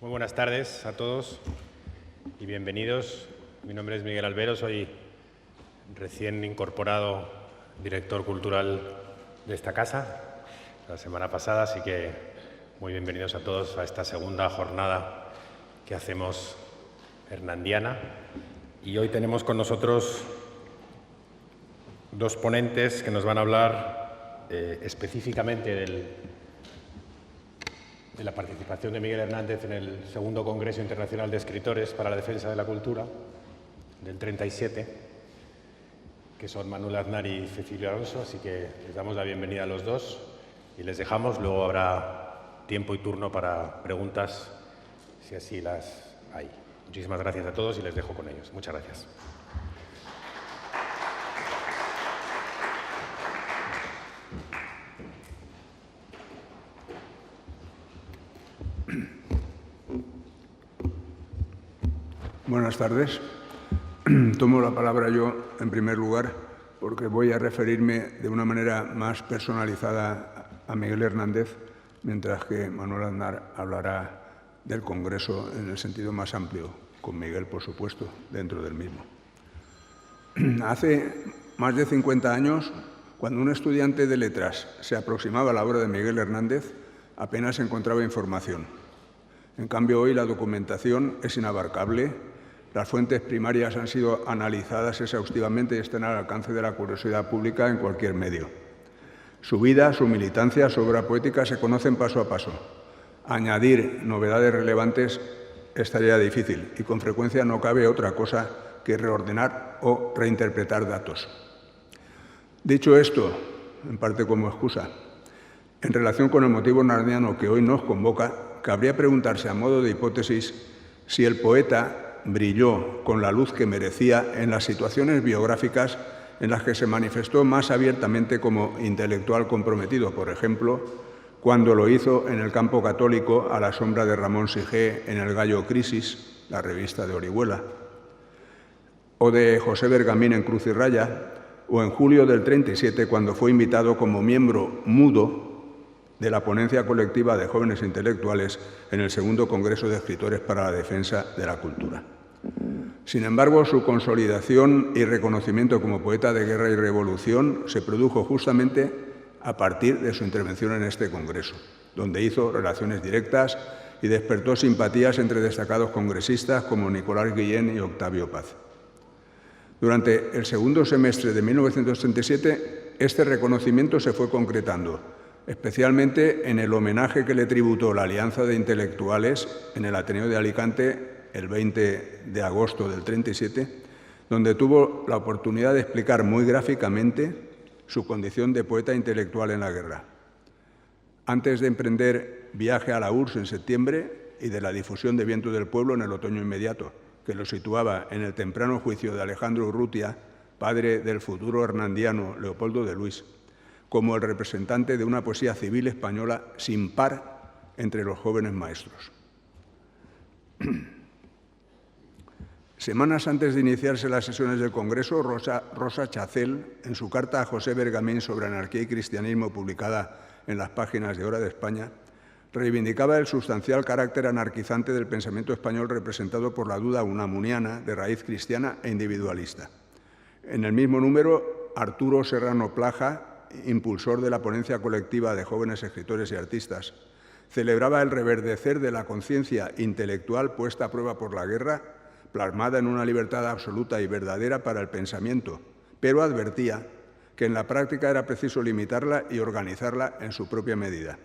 Muy buenas tardes a todos y bienvenidos. Mi nombre es Miguel Albero, soy recién incorporado director cultural de esta casa la semana pasada, así que muy bienvenidos a todos a esta segunda jornada que hacemos hernandiana. Y hoy tenemos con nosotros dos ponentes que nos van a hablar específicamente de la participación de Miguel Hernández en el segundo Congreso Internacional de Escritores para la Defensa de la Cultura del 37, que son Manuel Aznar y Cecilio Alonso, así que les damos la bienvenida a los dos y les dejamos. Luego habrá tiempo y turno para preguntas, si así las hay. Muchísimas gracias a todos y les dejo con ellos. Muchas gracias. Buenas tardes. Tomo la palabra yo, en primer lugar, porque voy a referirme de una manera más personalizada a Miguel Hernández, mientras que Manuel Aznar hablará del Congreso en el sentido más amplio, con Miguel, por supuesto, dentro del mismo. Hace más de 50 años, cuando un estudiante de letras se aproximaba a la obra de Miguel Hernández, apenas encontraba información. En cambio, hoy la documentación es inabarcable. Las fuentes primarias han sido analizadas exhaustivamente y están al alcance de la curiosidad pública en cualquier medio. Su vida, su militancia, su obra poética se conocen paso a paso. Añadir novedades relevantes es tarea difícil y con frecuencia no cabe otra cosa que reordenar o reinterpretar datos. Dicho esto, en parte como excusa, en relación con el motivo narniano que hoy nos convoca, cabría preguntarse a modo de hipótesis si el poeta brilló con la luz que merecía en las situaciones biográficas en las que se manifestó más abiertamente como intelectual comprometido, por ejemplo, cuando lo hizo en el campo católico a la sombra de Ramón Sigé en El Gallo Crisis, la revista de Orihuela, o de José Bergamín en Cruz y Raya, o en julio del 37, cuando fue invitado como miembro mudo de la ponencia colectiva de jóvenes intelectuales en el segundo Congreso de Escritores para la Defensa de la Cultura. Sin embargo, su consolidación y reconocimiento como poeta de guerra y revolución se produjo justamente a partir de su intervención en este Congreso, donde hizo relaciones directas y despertó simpatías entre destacados congresistas como Nicolás Guillén y Octavio Paz. Durante el segundo semestre de 1937, este reconocimiento se fue concretando, especialmente en el homenaje que le tributó la Alianza de Intelectuales en el Ateneo de Alicante el 20 de agosto del 37, donde tuvo la oportunidad de explicar muy gráficamente su condición de poeta intelectual en la guerra. Antes de emprender viaje a la URSS en septiembre y de la difusión de Viento del Pueblo en el otoño inmediato, que lo situaba en el temprano juicio de Alejandro Urrutia, padre del futuro hernandiano Leopoldo de Luis, como el representante de una poesía civil española sin par entre los jóvenes maestros. Semanas antes de iniciarse las sesiones del Congreso, Rosa Chacel, en su carta a José Bergamín sobre anarquía y cristianismo, publicada en las páginas de Hora de España, reivindicaba el sustancial carácter anarquizante del pensamiento español representado por la duda unamuniana de raíz cristiana e individualista. En el mismo número, Arturo Serrano Plaja, impulsor de la ponencia colectiva de jóvenes escritores y artistas, celebraba el reverdecer de la conciencia intelectual puesta a prueba por la guerra, plasmada en una libertad absoluta y verdadera para el pensamiento, pero advertía que en la práctica era preciso limitarla y organizarla en su propia medida.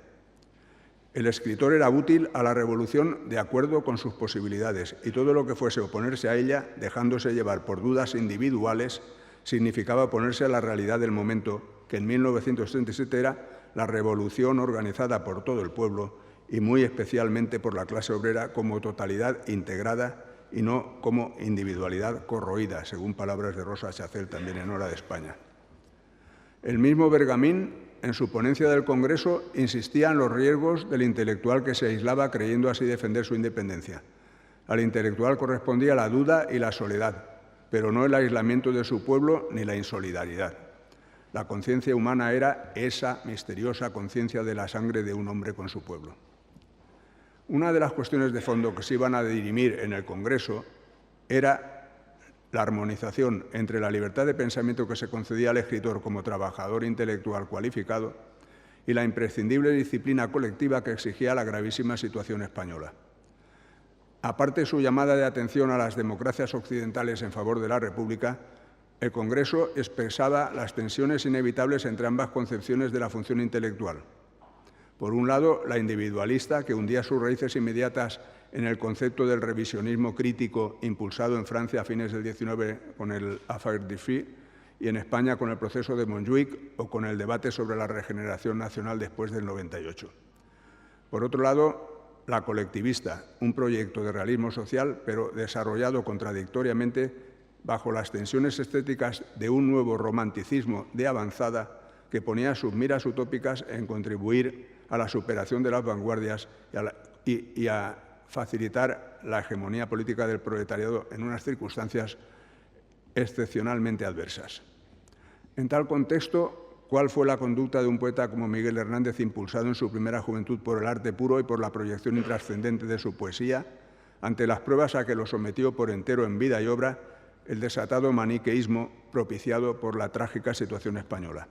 El escritor era útil a la revolución de acuerdo con sus posibilidades y todo lo que fuese oponerse a ella, dejándose llevar por dudas individuales, significaba oponerse a la realidad del momento, que en 1937 era la revolución organizada por todo el pueblo y muy especialmente por la clase obrera como totalidad integrada y no como individualidad corroída, según palabras de Rosa Chacel también en Hora de España. El mismo Bergamín, en su ponencia del Congreso, insistía en los riesgos del intelectual que se aislaba creyendo así defender su independencia. Al intelectual correspondía la duda y la soledad, pero no el aislamiento de su pueblo ni la insolidaridad. La conciencia humana era esa misteriosa conciencia de la sangre de un hombre con su pueblo. Una de las cuestiones de fondo que se iban a dirimir en el Congreso era la armonización entre la libertad de pensamiento que se concedía al escritor como trabajador intelectual cualificado y la imprescindible disciplina colectiva que exigía la gravísima situación española. Aparte de su llamada de atención a las democracias occidentales en favor de la República, el Congreso expresaba las tensiones inevitables entre ambas concepciones de la función intelectual. Por un lado, la individualista, que hundía sus raíces inmediatas en el concepto del revisionismo crítico impulsado en Francia a fines del XIX con el Affaire des Filles y en España con el proceso de Montjuic o con el debate sobre la regeneración nacional después del 98. Por otro lado, la colectivista, un proyecto de realismo social, pero desarrollado contradictoriamente bajo las tensiones estéticas de un nuevo romanticismo de avanzada que ponía sus miras utópicas en contribuir a la superación de las vanguardias y a facilitar la hegemonía política del proletariado en unas circunstancias excepcionalmente adversas. En tal contexto, ¿cuál fue la conducta de un poeta como Miguel Hernández, impulsado en su primera juventud por el arte puro y por la proyección intrascendente de su poesía, ante las pruebas a que lo sometió por entero en vida y obra el desatado maniqueísmo propiciado por la trágica situación española?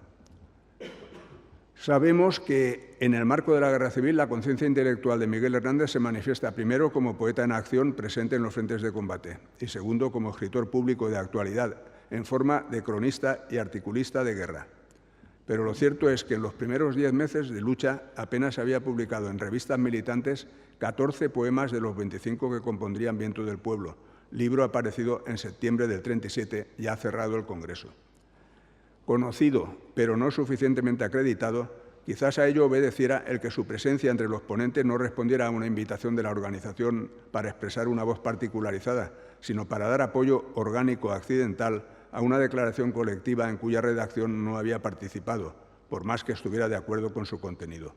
Sabemos que en el marco de la Guerra Civil la conciencia intelectual de Miguel Hernández se manifiesta primero como poeta en acción presente en los frentes de combate y segundo como escritor público de actualidad en forma de cronista y articulista de guerra. Pero lo cierto es que en los primeros 10 meses de lucha apenas había publicado en revistas militantes 14 poemas de los 25 que compondrían Viento del Pueblo, libro aparecido en septiembre del 37, ya cerrado el Congreso. Conocido, pero no suficientemente acreditado, quizás a ello obedeciera el que su presencia entre los ponentes no respondiera a una invitación de la organización para expresar una voz particularizada, sino para dar apoyo orgánico accidental a una declaración colectiva en cuya redacción no había participado, por más que estuviera de acuerdo con su contenido.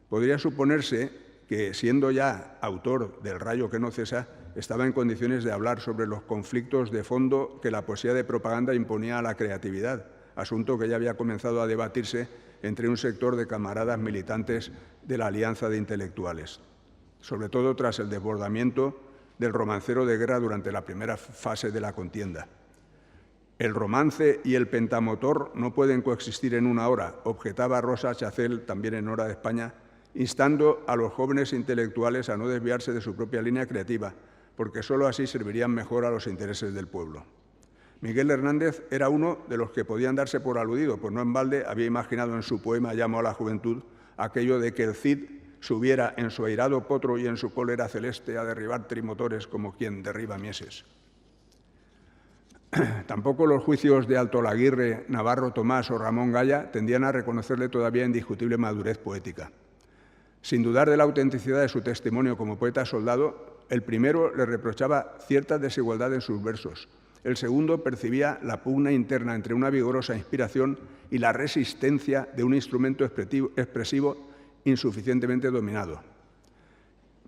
Podría suponerse que, siendo ya autor del Rayo que no cesa, estaba en condiciones de hablar sobre los conflictos de fondo que la poesía de propaganda imponía a la creatividad, asunto que ya había comenzado a debatirse entre un sector de camaradas militantes de la Alianza de Intelectuales, sobre todo tras el desbordamiento del romancero de guerra durante la primera fase de la contienda. El romance y el pentamotor no pueden coexistir en una hora, objetaba Rosa Chacel, también en Hora de España, instando a los jóvenes intelectuales a no desviarse de su propia línea creativa, porque sólo así servirían mejor a los intereses del pueblo. Miguel Hernández era uno de los que podían darse por aludido, pues no en balde había imaginado en su poema Llamo a la juventud aquello de que el Cid subiera en su airado potro y en su cólera celeste a derribar trimotores como quien derriba mieses. Tampoco los juicios de Altolaguirre, Navarro Tomás o Ramón Gaya tendían a reconocerle todavía indiscutible madurez poética. Sin dudar de la autenticidad de su testimonio como poeta soldado, el primero le reprochaba cierta desigualdad en sus versos. El segundo percibía la pugna interna entre una vigorosa inspiración y la resistencia de un instrumento expresivo insuficientemente dominado.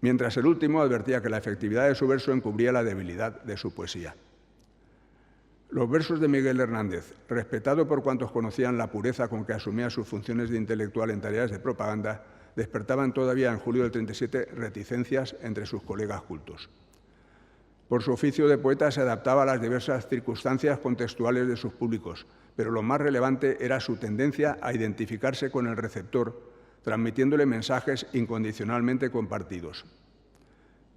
Mientras el último advertía que la efectividad de su verso encubría la debilidad de su poesía. Los versos de Miguel Hernández, respetado por cuantos conocían la pureza con que asumía sus funciones de intelectual en tareas de propaganda, despertaban todavía en julio del 37 reticencias entre sus colegas cultos. Por su oficio de poeta se adaptaba a las diversas circunstancias contextuales de sus públicos, pero lo más relevante era su tendencia a identificarse con el receptor, transmitiéndole mensajes incondicionalmente compartidos.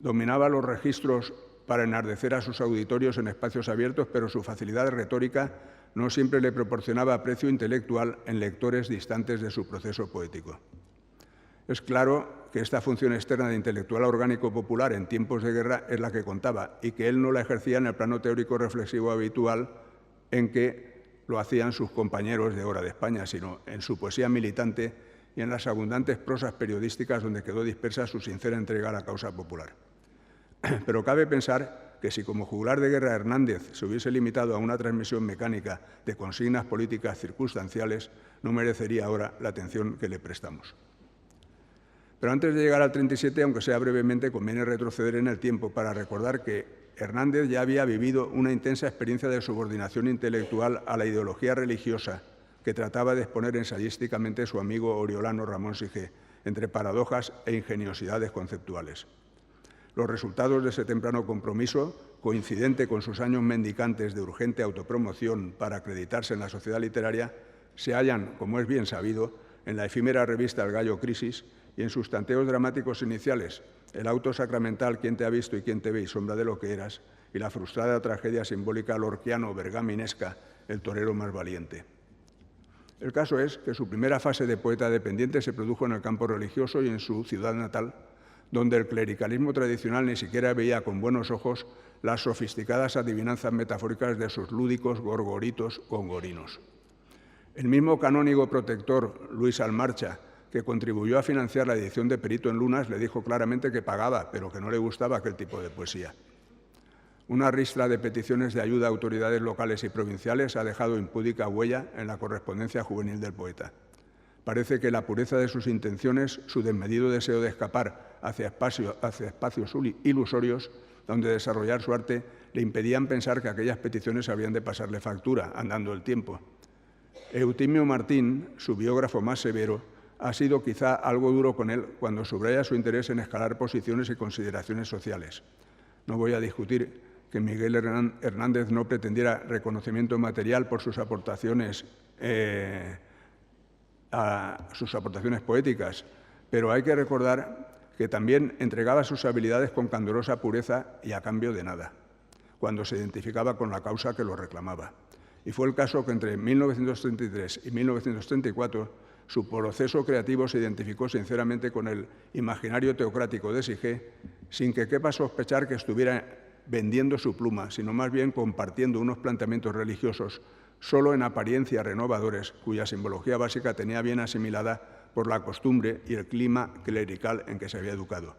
Dominaba los registros para enardecer a sus auditorios en espacios abiertos, pero su facilidad retórica no siempre le proporcionaba aprecio intelectual en lectores distantes de su proceso poético. Es claro que esta función externa de intelectual orgánico popular en tiempos de guerra es la que contaba y que él no la ejercía en el plano teórico reflexivo habitual en que lo hacían sus compañeros de Hora de España, sino en su poesía militante y en las abundantes prosas periodísticas donde quedó dispersa su sincera entrega a la causa popular. Pero cabe pensar que si como juglar de guerra Hernández se hubiese limitado a una transmisión mecánica de consignas políticas circunstanciales, no merecería ahora la atención que le prestamos. Pero antes de llegar al 37, aunque sea brevemente, conviene retroceder en el tiempo para recordar que Hernández ya había vivido una intensa experiencia de subordinación intelectual a la ideología religiosa que trataba de exponer ensayísticamente su amigo oriolano Ramón Sige entre paradojas e ingeniosidades conceptuales. Los resultados de ese temprano compromiso, coincidente con sus años mendicantes de urgente autopromoción para acreditarse en la sociedad literaria, se hallan, como es bien sabido, en la efímera revista El Gallo Crisis y en sus tanteos dramáticos iniciales, el auto sacramental ¿Quién te ha visto y quién te ve y sombra de lo que eras? Y la frustrada tragedia simbólica lorquiano-bergaminesca El torero más valiente. El caso es que su primera fase de poeta dependiente se produjo en el campo religioso y en su ciudad natal, donde el clericalismo tradicional ni siquiera veía con buenos ojos las sofisticadas adivinanzas metafóricas de sus lúdicos gorgoritos gongorinos. El mismo canónigo protector Luis Almarcha, que contribuyó a financiar la edición de Perito en Lunas, le dijo claramente que pagaba, pero que no le gustaba aquel tipo de poesía. Una ristra de peticiones de ayuda a autoridades locales y provinciales ha dejado impúdica huella en la correspondencia juvenil del poeta. Parece que la pureza de sus intenciones, su desmedido deseo de escapar hacia espacios ilusorios donde desarrollar su arte, le impedían pensar que aquellas peticiones habían de pasarle factura, andando el tiempo. Eutimio Martín, su biógrafo más severo, ha sido quizá algo duro con él cuando subraya su interés en escalar posiciones y consideraciones sociales. No voy a discutir que Miguel Hernández no pretendiera reconocimiento material por sus aportaciones poéticas, pero hay que recordar que también entregaba sus habilidades con candorosa pureza y a cambio de nada, cuando se identificaba con la causa que lo reclamaba. Y fue el caso que entre 1933 y 1934 su proceso creativo se identificó sinceramente con el imaginario teocrático de Sige, sin que quepa sospechar que estuviera vendiendo su pluma, sino más bien compartiendo unos planteamientos religiosos solo en apariencia renovadores, cuya simbología básica tenía bien asimilada por la costumbre y el clima clerical en que se había educado.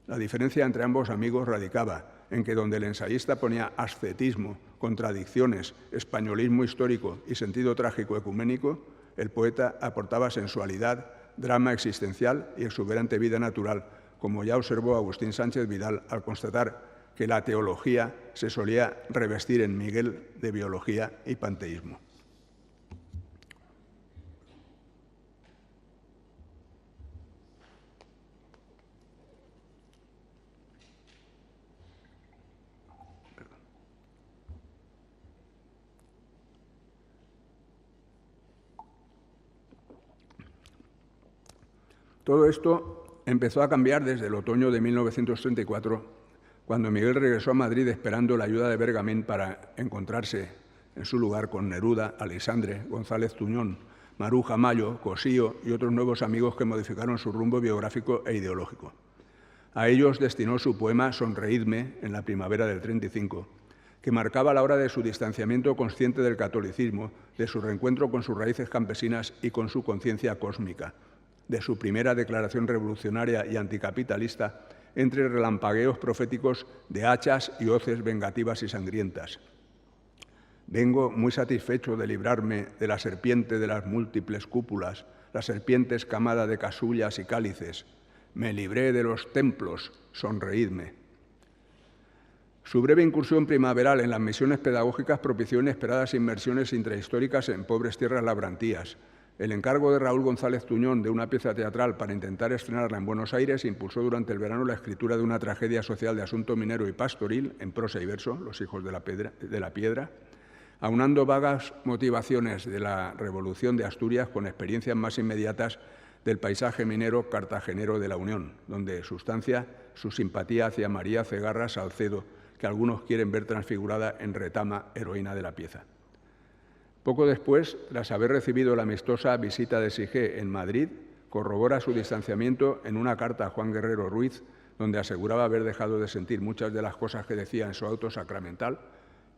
La diferencia entre ambos amigos radicaba en que donde el ensayista ponía ascetismo, contradicciones, españolismo histórico y sentido trágico ecuménico, el poeta aportaba sensualidad, drama existencial y exuberante vida natural, como ya observó Agustín Sánchez Vidal al constatar que la teología se solía revestir en Miguel de biología y panteísmo. Todo esto empezó a cambiar desde el otoño de 1934, cuando Miguel regresó a Madrid esperando la ayuda de Bergamín para encontrarse en su lugar con Neruda, Aleixandre, González Tuñón, Maruja Mayo, Cosío y otros nuevos amigos que modificaron su rumbo biográfico e ideológico. A ellos destinó su poema Sonreídme en la primavera del 35, que marcaba la hora de su distanciamiento consciente del catolicismo, de su reencuentro con sus raíces campesinas y con su conciencia cósmica, de su primera declaración revolucionaria y anticapitalista entre relampagueos proféticos de hachas y hoces vengativas y sangrientas. Vengo muy satisfecho de librarme de la serpiente de las múltiples cúpulas, la serpiente escamada de casullas y cálices. Me libré de los templos, sonreídme. Su breve incursión primaveral en las misiones pedagógicas propició inesperadas inmersiones intrahistóricas en pobres tierras labrantías. El encargo de Raúl González Tuñón de una pieza teatral para intentar estrenarla en Buenos Aires impulsó durante el verano la escritura de una tragedia social de asunto minero y pastoril, en prosa y verso, Los hijos de la piedra, aunando vagas motivaciones de la Revolución de Asturias con experiencias más inmediatas del paisaje minero cartagenero de la Unión, donde sustancia su simpatía hacia María Cegarra Salcedo, que algunos quieren ver transfigurada en Retama, heroína de la pieza. Poco después, tras haber recibido la amistosa visita de Sige en Madrid, corrobora su distanciamiento en una carta a Juan Guerrero Ruiz, donde aseguraba haber dejado de sentir muchas de las cosas que decía en su auto sacramental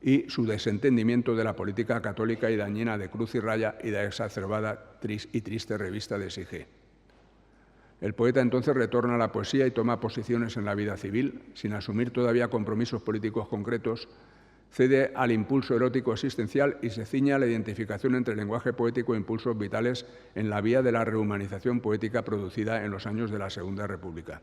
y su desentendimiento de la política católica y dañina de Cruz y Raya y de la exacerbada y triste revista de Sige. El poeta entonces retorna a la poesía y toma posiciones en la vida civil, sin asumir todavía compromisos políticos concretos, cede al impulso erótico existencial y se ciña a la identificación entre lenguaje poético e impulsos vitales en la vía de la rehumanización poética producida en los años de la Segunda República.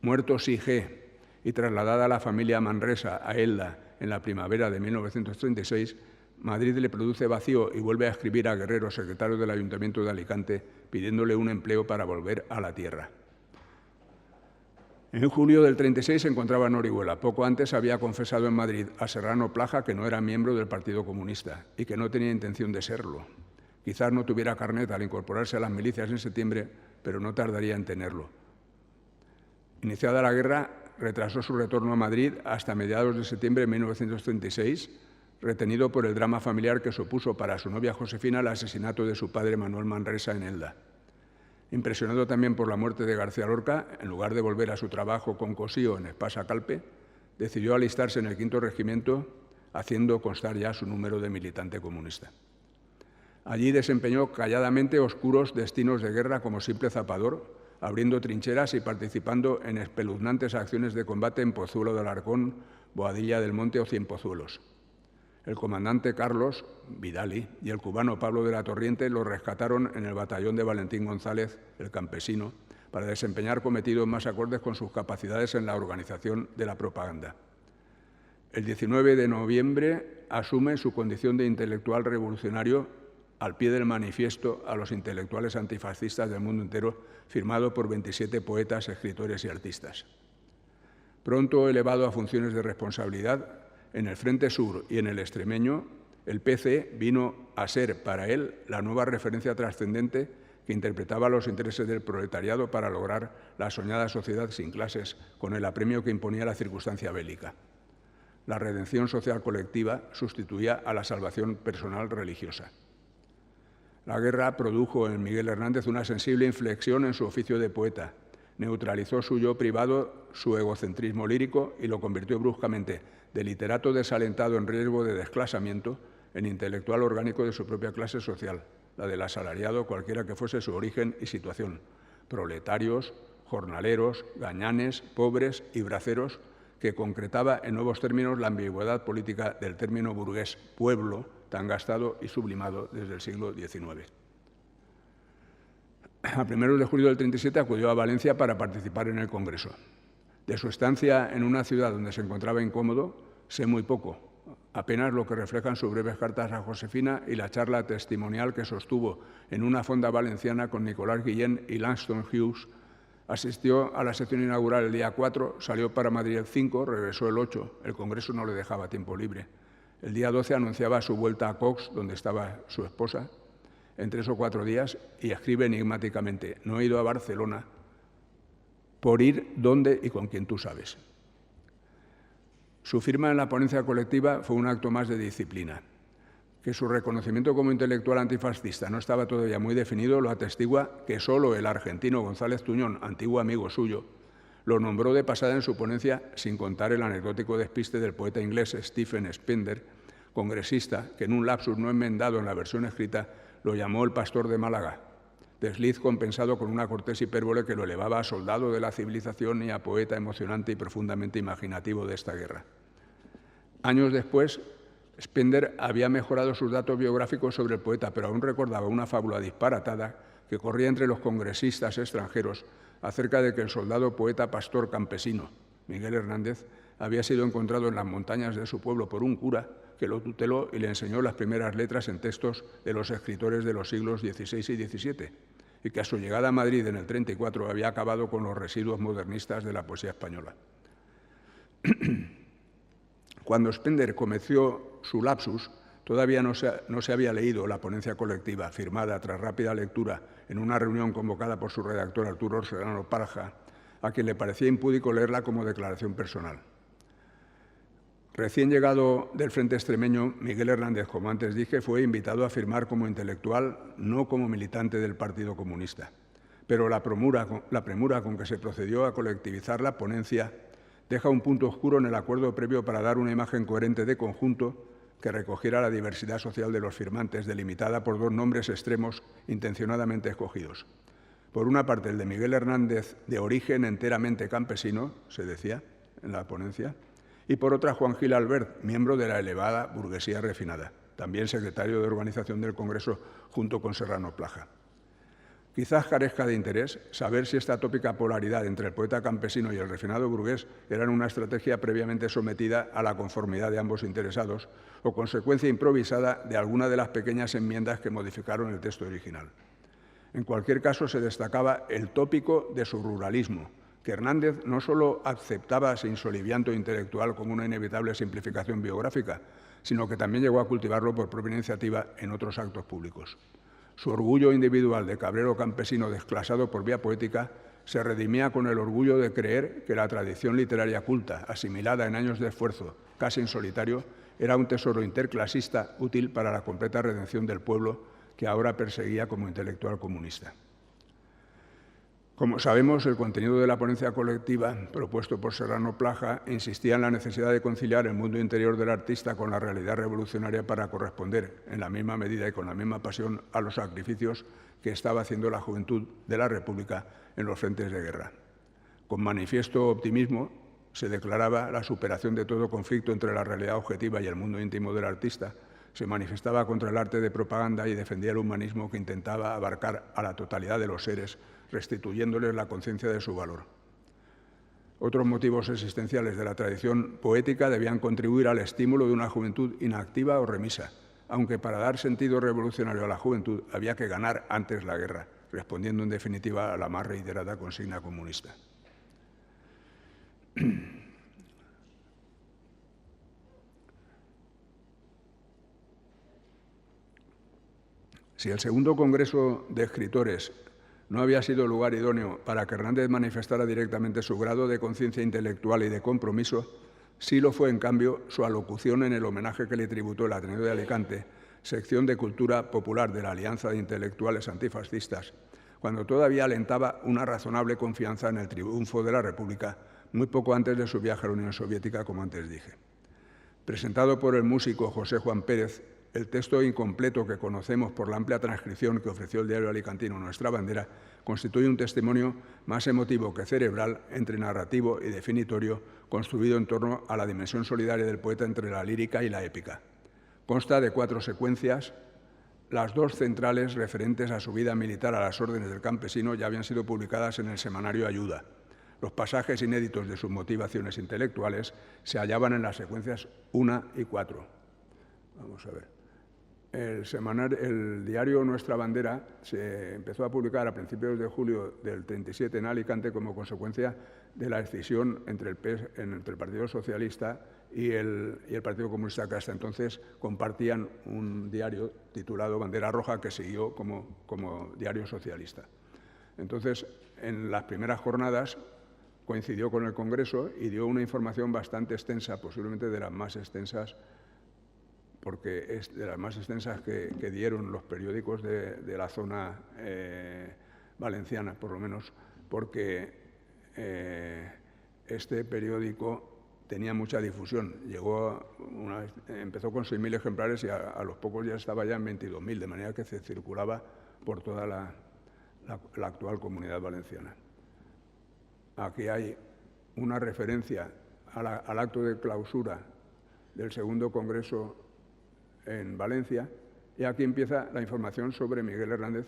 Muerto Sige y trasladada a la familia Manresa a Elda en la primavera de 1936, Madrid le produce vacío y vuelve a escribir a Guerrero, secretario del Ayuntamiento de Alicante, pidiéndole un empleo para volver a la tierra. En julio del 36 se encontraba en Orihuela. Poco antes había confesado en Madrid a Serrano Plaja que no era miembro del Partido Comunista y que no tenía intención de serlo. Quizás no tuviera carnet al incorporarse a las milicias en septiembre, pero no tardaría en tenerlo. Iniciada la guerra, retrasó su retorno a Madrid hasta mediados de septiembre de 1936, retenido por el drama familiar que supuso para su novia Josefina el asesinato de su padre Manuel Manresa en Elda. Impresionado también por la muerte de García Lorca, en lugar de volver a su trabajo con Cosío en Espasa Calpe, decidió alistarse en el 5º Regimiento, haciendo constar ya su número de militante comunista. Allí desempeñó calladamente oscuros destinos de guerra como simple zapador, abriendo trincheras y participando en espeluznantes acciones de combate en Pozuelo de Alarcón, Boadilla del Monte o Cienpozuelos. El comandante Carlos Vidali y el cubano Pablo de la Torriente lo rescataron en el batallón de Valentín González, el campesino, para desempeñar cometidos más acordes con sus capacidades en la organización de la propaganda. El 19 de noviembre asume su condición de intelectual revolucionario al pie del manifiesto a los intelectuales antifascistas del mundo entero, firmado por 27 poetas, escritores y artistas. Pronto elevado a funciones de responsabilidad, en el Frente Sur y en el Extremeño, el PC vino a ser para él la nueva referencia trascendente que interpretaba los intereses del proletariado para lograr la soñada sociedad sin clases, con el apremio que imponía la circunstancia bélica. La redención social colectiva sustituía a la salvación personal religiosa. La guerra produjo en Miguel Hernández una sensible inflexión en su oficio de poeta. Neutralizó su yo privado, su egocentrismo lírico y lo convirtió bruscamente de literato desalentado en riesgo de desclasamiento en intelectual orgánico de su propia clase social, la del asalariado, cualquiera que fuese su origen y situación, proletarios, jornaleros, gañanes, pobres y braceros, que concretaba en nuevos términos la ambigüedad política del término burgués pueblo, tan gastado y sublimado desde el siglo XIX. A primeros de julio del 37 acudió a Valencia para participar en el Congreso. De su estancia en una ciudad donde se encontraba incómodo, sé muy poco, apenas lo que reflejan sus breves cartas a Josefina y la charla testimonial que sostuvo en una fonda valenciana con Nicolás Guillén y Langston Hughes. Asistió a la sesión inaugural el día 4, salió para Madrid el 5, regresó el 8. El Congreso no le dejaba tiempo libre. El día 12 anunciaba su vuelta a Cox, donde estaba su esposa, en 3 o 4 días, y escribe enigmáticamente: no he ido a Barcelona por ir donde y con quien tú sabes. Su firma en la ponencia colectiva fue un acto más de disciplina. Que su reconocimiento como intelectual antifascista no estaba todavía muy definido lo atestigua que solo el argentino González Tuñón, antiguo amigo suyo, lo nombró de pasada en su ponencia, sin contar el anecdótico despiste del poeta inglés Stephen Spender, congresista, que en un lapsus no enmendado en la versión escrita lo llamó el pastor de Málaga, desliz compensado con una cortés hipérbole que lo elevaba a soldado de la civilización y a poeta emocionante y profundamente imaginativo de esta guerra. Años después, Spender había mejorado sus datos biográficos sobre el poeta, pero aún recordaba una fábula disparatada que corría entre los congresistas extranjeros acerca de que el soldado poeta pastor campesino, Miguel Hernández, había sido encontrado en las montañas de su pueblo por un cura que lo tuteló y le enseñó las primeras letras en textos de los escritores de los siglos XVI y XVII, y que a su llegada a Madrid en el 34 había acabado con los residuos modernistas de la poesía española. Cuando Spender cometió su lapsus, todavía no se había leído la ponencia colectiva, firmada tras rápida lectura en una reunión convocada por su redactor Arturo Serrano Plaja, a quien le parecía impúdico leerla como declaración personal. Recién llegado del frente extremeño, Miguel Hernández, como antes dije, fue invitado a firmar como intelectual, no como militante del Partido Comunista. Pero la premura con que se procedió a colectivizar la ponencia deja un punto oscuro en el acuerdo previo para dar una imagen coherente de conjunto que recogiera la diversidad social de los firmantes, delimitada por 2 nombres extremos intencionadamente escogidos. Por una parte, el de Miguel Hernández, de origen enteramente campesino, se decía en la ponencia, y por otra, Juan Gil Albert, miembro de la elevada burguesía refinada, también secretario de organización del Congreso junto con Serrano Plaja. Quizás carezca de interés saber si esta tópica polaridad entre el poeta campesino y el refinado burgués era una estrategia previamente sometida a la conformidad de ambos interesados o consecuencia improvisada de alguna de las pequeñas enmiendas que modificaron el texto original. En cualquier caso, se destacaba el tópico de su ruralismo, que Hernández no solo aceptaba sin solivianto intelectual como una inevitable simplificación biográfica, sino que también llegó a cultivarlo por propia iniciativa en otros actos públicos. Su orgullo individual de cabrero campesino desclasado por vía poética se redimía con el orgullo de creer que la tradición literaria culta, asimilada en años de esfuerzo, casi en solitario, era un tesoro interclasista útil para la completa redención del pueblo que ahora perseguía como intelectual comunista. Como sabemos, el contenido de la ponencia colectiva propuesto por Serrano Plaja insistía en la necesidad de conciliar el mundo interior del artista con la realidad revolucionaria para corresponder, en la misma medida y con la misma pasión, a los sacrificios que estaba haciendo la juventud de la República en los frentes de guerra. Con manifiesto optimismo se declaraba la superación de todo conflicto entre la realidad objetiva y el mundo íntimo del artista. Se manifestaba contra el arte de propaganda y defendía el humanismo que intentaba abarcar a la totalidad de los seres, restituyéndoles la conciencia de su valor. Otros motivos existenciales de la tradición poética debían contribuir al estímulo de una juventud inactiva o remisa, aunque para dar sentido revolucionario a la juventud había que ganar antes la guerra, respondiendo en definitiva a la más reiterada consigna comunista. Si el segundo Congreso de Escritores no había sido lugar idóneo para que Hernández manifestara directamente su grado de conciencia intelectual y de compromiso, sí lo fue, en cambio, su alocución en el homenaje que le tributó el Ateneo de Alicante, sección de Cultura Popular de la Alianza de Intelectuales Antifascistas, cuando todavía alentaba una razonable confianza en el triunfo de la República, muy poco antes de su viaje a la Unión Soviética, como antes dije. Presentado por el músico José Juan Pérez, el texto incompleto que conocemos por la amplia transcripción que ofreció el diario alicantino Nuestra Bandera constituye un testimonio más emotivo que cerebral, entre narrativo y definitorio, construido en torno a la dimensión solidaria del poeta entre la lírica y la épica. Consta de 4 secuencias. Las 2 centrales referentes a su vida militar a las órdenes del campesino ya habían sido publicadas en el semanario Ayuda. Los pasajes inéditos de sus motivaciones intelectuales se hallaban en las secuencias 1 y 4. Vamos a ver. El diario Nuestra Bandera se empezó a publicar a principios de julio del 37 en Alicante como consecuencia de la escisión entre el Partido Socialista y el Partido Comunista, que hasta entonces compartían un diario titulado Bandera Roja, que siguió como diario socialista. Entonces, en las primeras jornadas coincidió con el Congreso y dio una información bastante extensa, posiblemente de las más extensas, porque es de las más extensas que dieron los periódicos de la zona valenciana, por lo menos, porque este periódico tenía mucha difusión. Empezó con 6.000 ejemplares y a los pocos ya estaba ya en 22.000, de manera que se circulaba por toda la actual Comunidad Valenciana. Aquí hay una referencia al acto de clausura del segundo Congreso en Valencia, y aquí empieza la información sobre Miguel Hernández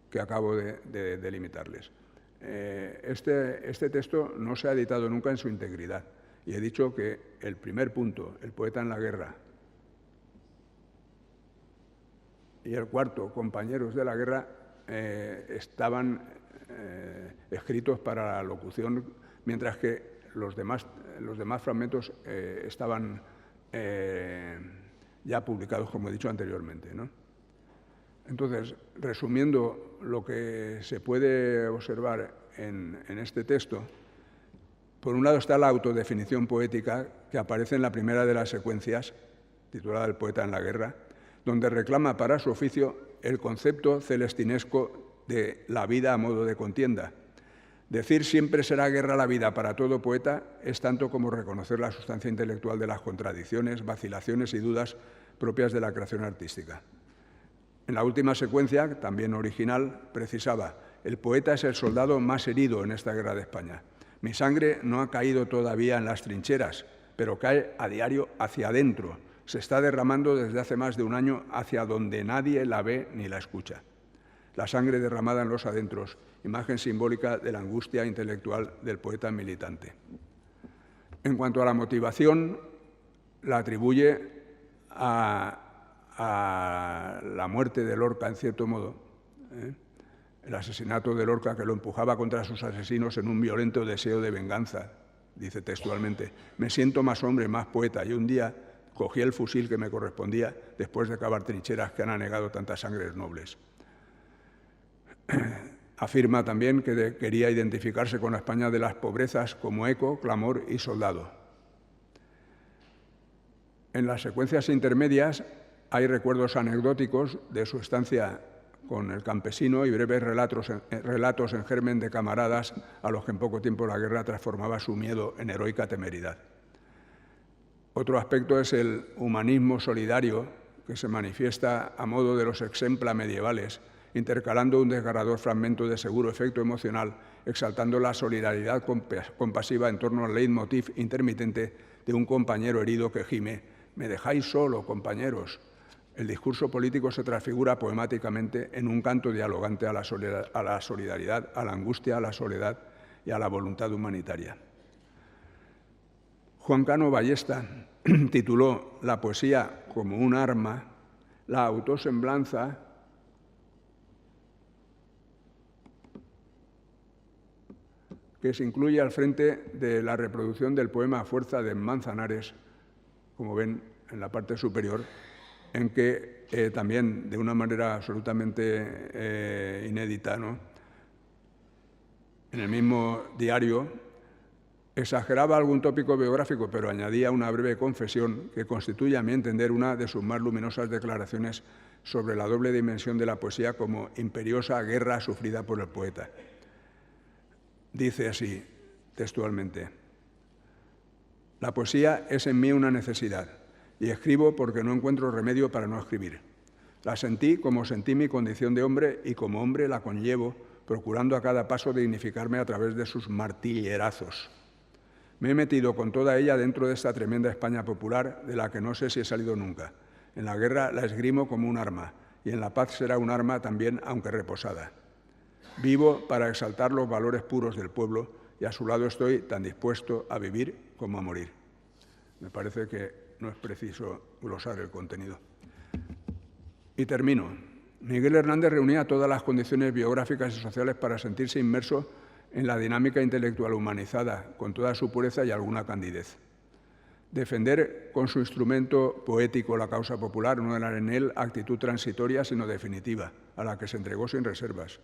que acabo de delimitarles. Este texto no se ha editado nunca en su integridad, y he dicho que el primer punto, el poeta en la guerra, y el cuarto, compañeros de la guerra, estaban escritos para la locución, mientras que los demás fragmentos estaban ya publicados, como he dicho anteriormente, ¿no? Entonces, resumiendo lo que se puede observar en este texto, por un lado está la autodefinición poética que aparece en la primera de las secuencias, titulada El poeta en la guerra, donde reclama para su oficio el concepto celestinesco de la vida a modo de contienda. Decir siempre será guerra la vida para todo poeta es tanto como reconocer la sustancia intelectual de las contradicciones, vacilaciones y dudas propias de la creación artística. En la última secuencia, también original, precisaba: el poeta es el soldado más herido en esta guerra de España. Mi sangre no ha caído todavía en las trincheras, pero cae a diario hacia adentro. Se está derramando desde hace más de un año hacia donde nadie la ve ni la escucha. la sangre derramada en los adentros, imagen simbólica de la angustia intelectual del poeta militante. En cuanto a la motivación, la atribuye a la muerte de Lorca, en cierto modo, el asesinato de Lorca, que lo empujaba contra sus asesinos en un violento deseo de venganza. Dice textualmente: me siento más hombre, más poeta, y un día cogí el fusil que me correspondía después de cavar trincheras que han anegado tantas sangres nobles. Afirma también que quería identificarse con la España de las pobrezas como eco, clamor y soldado. En las secuencias intermedias hay recuerdos anecdóticos de su estancia con el campesino y breves relatos en germen de camaradas a los que en poco tiempo la guerra transformaba su miedo en heroica temeridad. Otro aspecto es el humanismo solidario, que se manifiesta a modo de los exempla medievales, intercalando un desgarrador fragmento de seguro efecto emocional, exaltando la solidaridad compasiva en torno al leitmotiv intermitente de un compañero herido que gime: «Me dejáis solo, compañeros». El discurso político se transfigura poemáticamente en un canto dialogante a la solidaridad, a la angustia, a la soledad y a la voluntad humanitaria. Juan Cano Ballesta tituló la poesía como un arma, la autosemblanza que se incluye al frente de la reproducción del poema Fuerza de Manzanares, como ven en la parte superior, en que también de una manera absolutamente inédita, ¿no?, en el mismo diario, exageraba algún tópico biográfico, pero añadía una breve confesión que constituye, a mi entender, una de sus más luminosas declaraciones sobre la doble dimensión de la poesía como imperiosa guerra sufrida por el poeta. Dice así, textualmente: «La poesía es en mí una necesidad, y escribo porque no encuentro remedio para no escribir. La sentí como sentí mi condición de hombre y como hombre la conllevo, procurando a cada paso dignificarme a través de sus martillerazos. Me he metido con toda ella dentro de esta tremenda España popular de la que no sé si he salido nunca. En la guerra la esgrimo como un arma y en la paz será un arma también, aunque reposada. Vivo para exaltar los valores puros del pueblo y a su lado estoy tan dispuesto a vivir como a morir». Me parece que no es preciso glosar el contenido. Y termino. Miguel Hernández reunía todas las condiciones biográficas y sociales para sentirse inmerso en la dinámica intelectual humanizada, con toda su pureza y alguna candidez. Defender con su instrumento poético la causa popular no era en él actitud transitoria, sino definitiva, a la que se entregó sin reservas.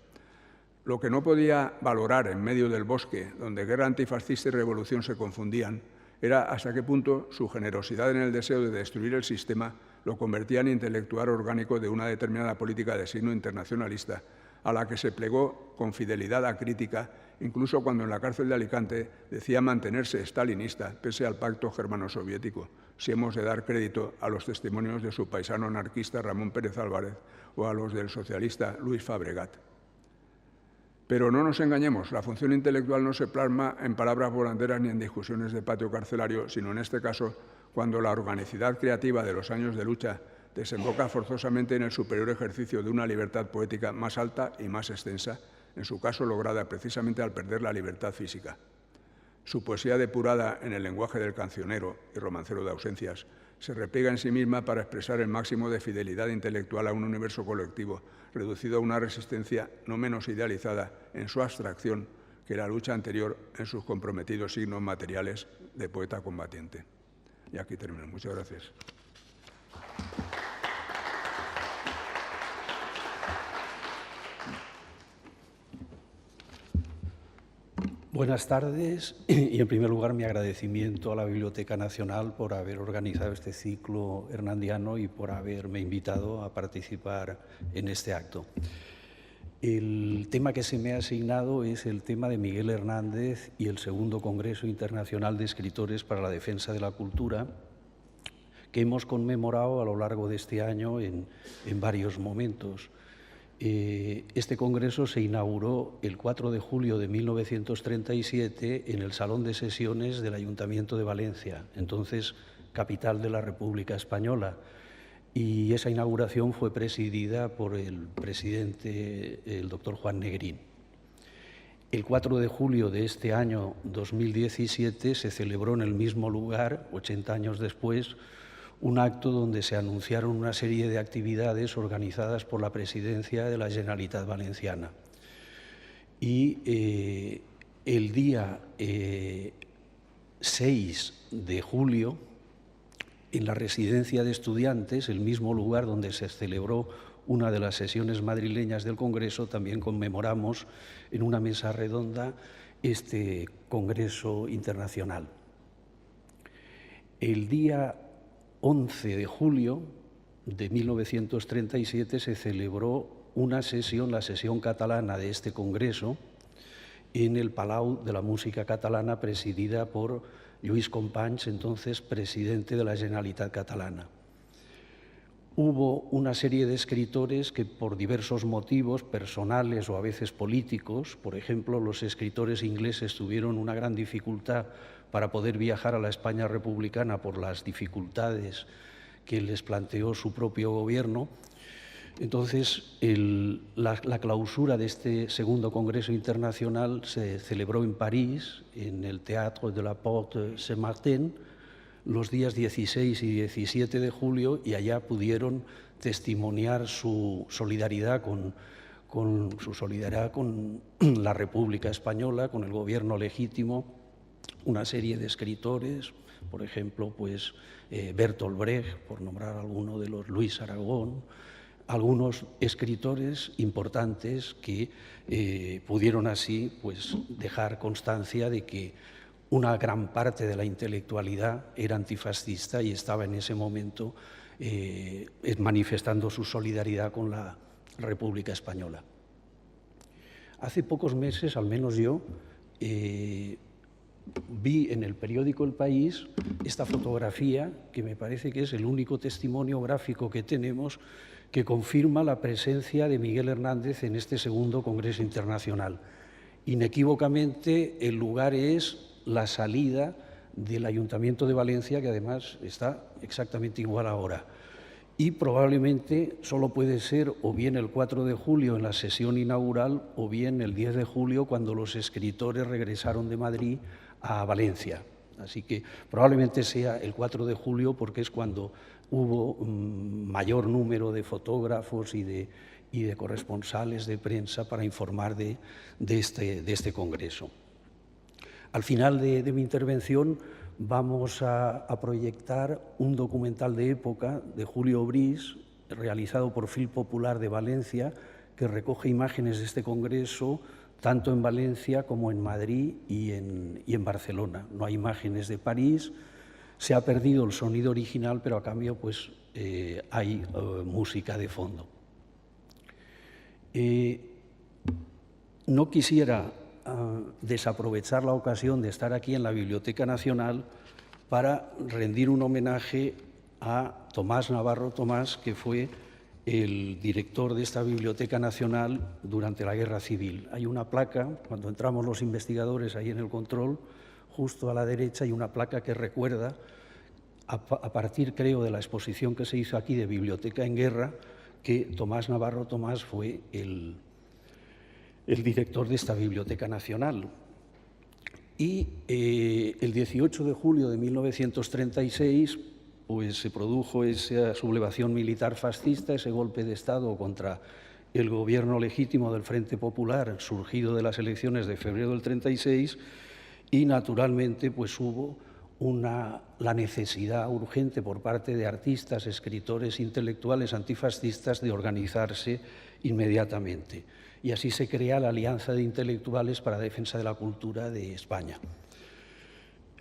Lo que no podía valorar en medio del bosque, donde guerra antifascista y revolución se confundían, era hasta qué punto su generosidad en el deseo de destruir el sistema lo convertía en intelectual orgánico de una determinada política de signo internacionalista, a la que se plegó con fidelidad acrítica, incluso cuando en la cárcel de Alicante decía mantenerse estalinista, pese al pacto germano-soviético, si hemos de dar crédito a los testimonios de su paisano anarquista Ramón Pérez Álvarez o a los del socialista Luis Fabregat. Pero no nos engañemos, la función intelectual no se plasma en palabras volanderas ni en discusiones de patio carcelario, sino en este caso cuando la organicidad creativa de los años de lucha desemboca forzosamente en el superior ejercicio de una libertad poética más alta y más extensa, en su caso lograda precisamente al perder la libertad física. Su poesía depurada en el lenguaje del cancionero y romancero de ausencias se repliega en sí misma para expresar el máximo de fidelidad intelectual a un universo colectivo, reducido a una resistencia no menos idealizada en su abstracción que la lucha anterior en sus comprometidos signos materiales de poeta combatiente. Y aquí termino. Muchas gracias. Buenas tardes y, en primer lugar, mi agradecimiento a la Biblioteca Nacional por haber organizado este ciclo hernandiano y por haberme invitado a participar en este acto. El tema que se me ha asignado es el tema de Miguel Hernández y el segundo Congreso Internacional de Escritores para la Defensa de la Cultura, que hemos conmemorado a lo largo de este año en varios momentos. Este congreso se inauguró el 4 de julio de 1937 en el Salón de Sesiones del Ayuntamiento de Valencia, entonces capital de la República Española. y esa inauguración fue presidida por el presidente, el doctor Juan Negrín. El 4 de julio de este año 2017 se celebró en el mismo lugar, 80 años después, un acto donde se anunciaron una serie de actividades organizadas por la Presidencia de la Generalitat Valenciana. Y el día 6 de julio, en la residencia de estudiantes, el mismo lugar donde se celebró una de las sesiones madrileñas del Congreso, también conmemoramos en una mesa redonda este Congreso Internacional. El día 11 de julio de 1937 se celebró una sesión, la sesión catalana de este Congreso, en el Palau de la Música Catalana, presidida por Lluís Companys, entonces presidente de la Generalitat Catalana. Hubo una serie de escritores que, por diversos motivos personales o a veces políticos, por ejemplo, los escritores ingleses tuvieron una gran dificultad para poder viajar a la España republicana por las dificultades que les planteó su propio gobierno. Entonces, la clausura de este segundo Congreso Internacional se celebró en París, en el Théâtre de la Porte Saint-Martin, los días 16 y 17 de julio, y allá pudieron testimoniar su solidaridad con la República Española, con el gobierno legítimo, una serie de escritores, por ejemplo, pues, Bertolt Brecht, por nombrar alguno de los, Luis Aragón, algunos escritores importantes que pudieron así, pues, dejar constancia de que una gran parte de la intelectualidad era antifascista y estaba en ese momento manifestando su solidaridad con la República Española. Hace pocos meses, al menos yo, vi en el periódico El País esta fotografía, que me parece que es el único testimonio gráfico que tenemos que confirma la presencia de Miguel Hernández en este segundo Congreso Internacional. Inequívocamente, el lugar es la salida del Ayuntamiento de Valencia, que además está exactamente igual ahora. Y probablemente solo puede ser o bien el 4 de julio en la sesión inaugural o bien el 10 de julio cuando los escritores regresaron de Madrid a Valencia. Así que probablemente sea el 4 de julio porque es cuando hubo mayor número de fotógrafos y de corresponsales de prensa para informar de este congreso. Al final de mi intervención vamos a proyectar un documental de época de Julio Bris, realizado por Fil Popular de Valencia, que recoge imágenes de este congreso tanto en Valencia como en Madrid y en Barcelona. No hay imágenes de París, se ha perdido el sonido original, pero a cambio pues, hay música de fondo. No quisiera desaprovechar la ocasión de estar aquí en la Biblioteca Nacional para rendir un homenaje a Tomás Navarro Tomás, que fue el director de esta Biblioteca Nacional durante la Guerra Civil. Hay una placa, cuando entramos los investigadores ahí en el control, justo a la derecha hay una placa que recuerda, a partir, creo, de la exposición que se hizo aquí de Biblioteca en Guerra, que Tomás Navarro Tomás fue el director de esta Biblioteca Nacional. Y el 18 de julio de 1936 pues, se produjo esa sublevación militar fascista, ese golpe de Estado contra el gobierno legítimo del Frente Popular surgido de las elecciones de febrero del 36 y, naturalmente, pues, hubo la necesidad urgente por parte de artistas, escritores, intelectuales antifascistas de organizarse inmediatamente. Y así se crea la Alianza de Intelectuales para la Defensa de la Cultura de España.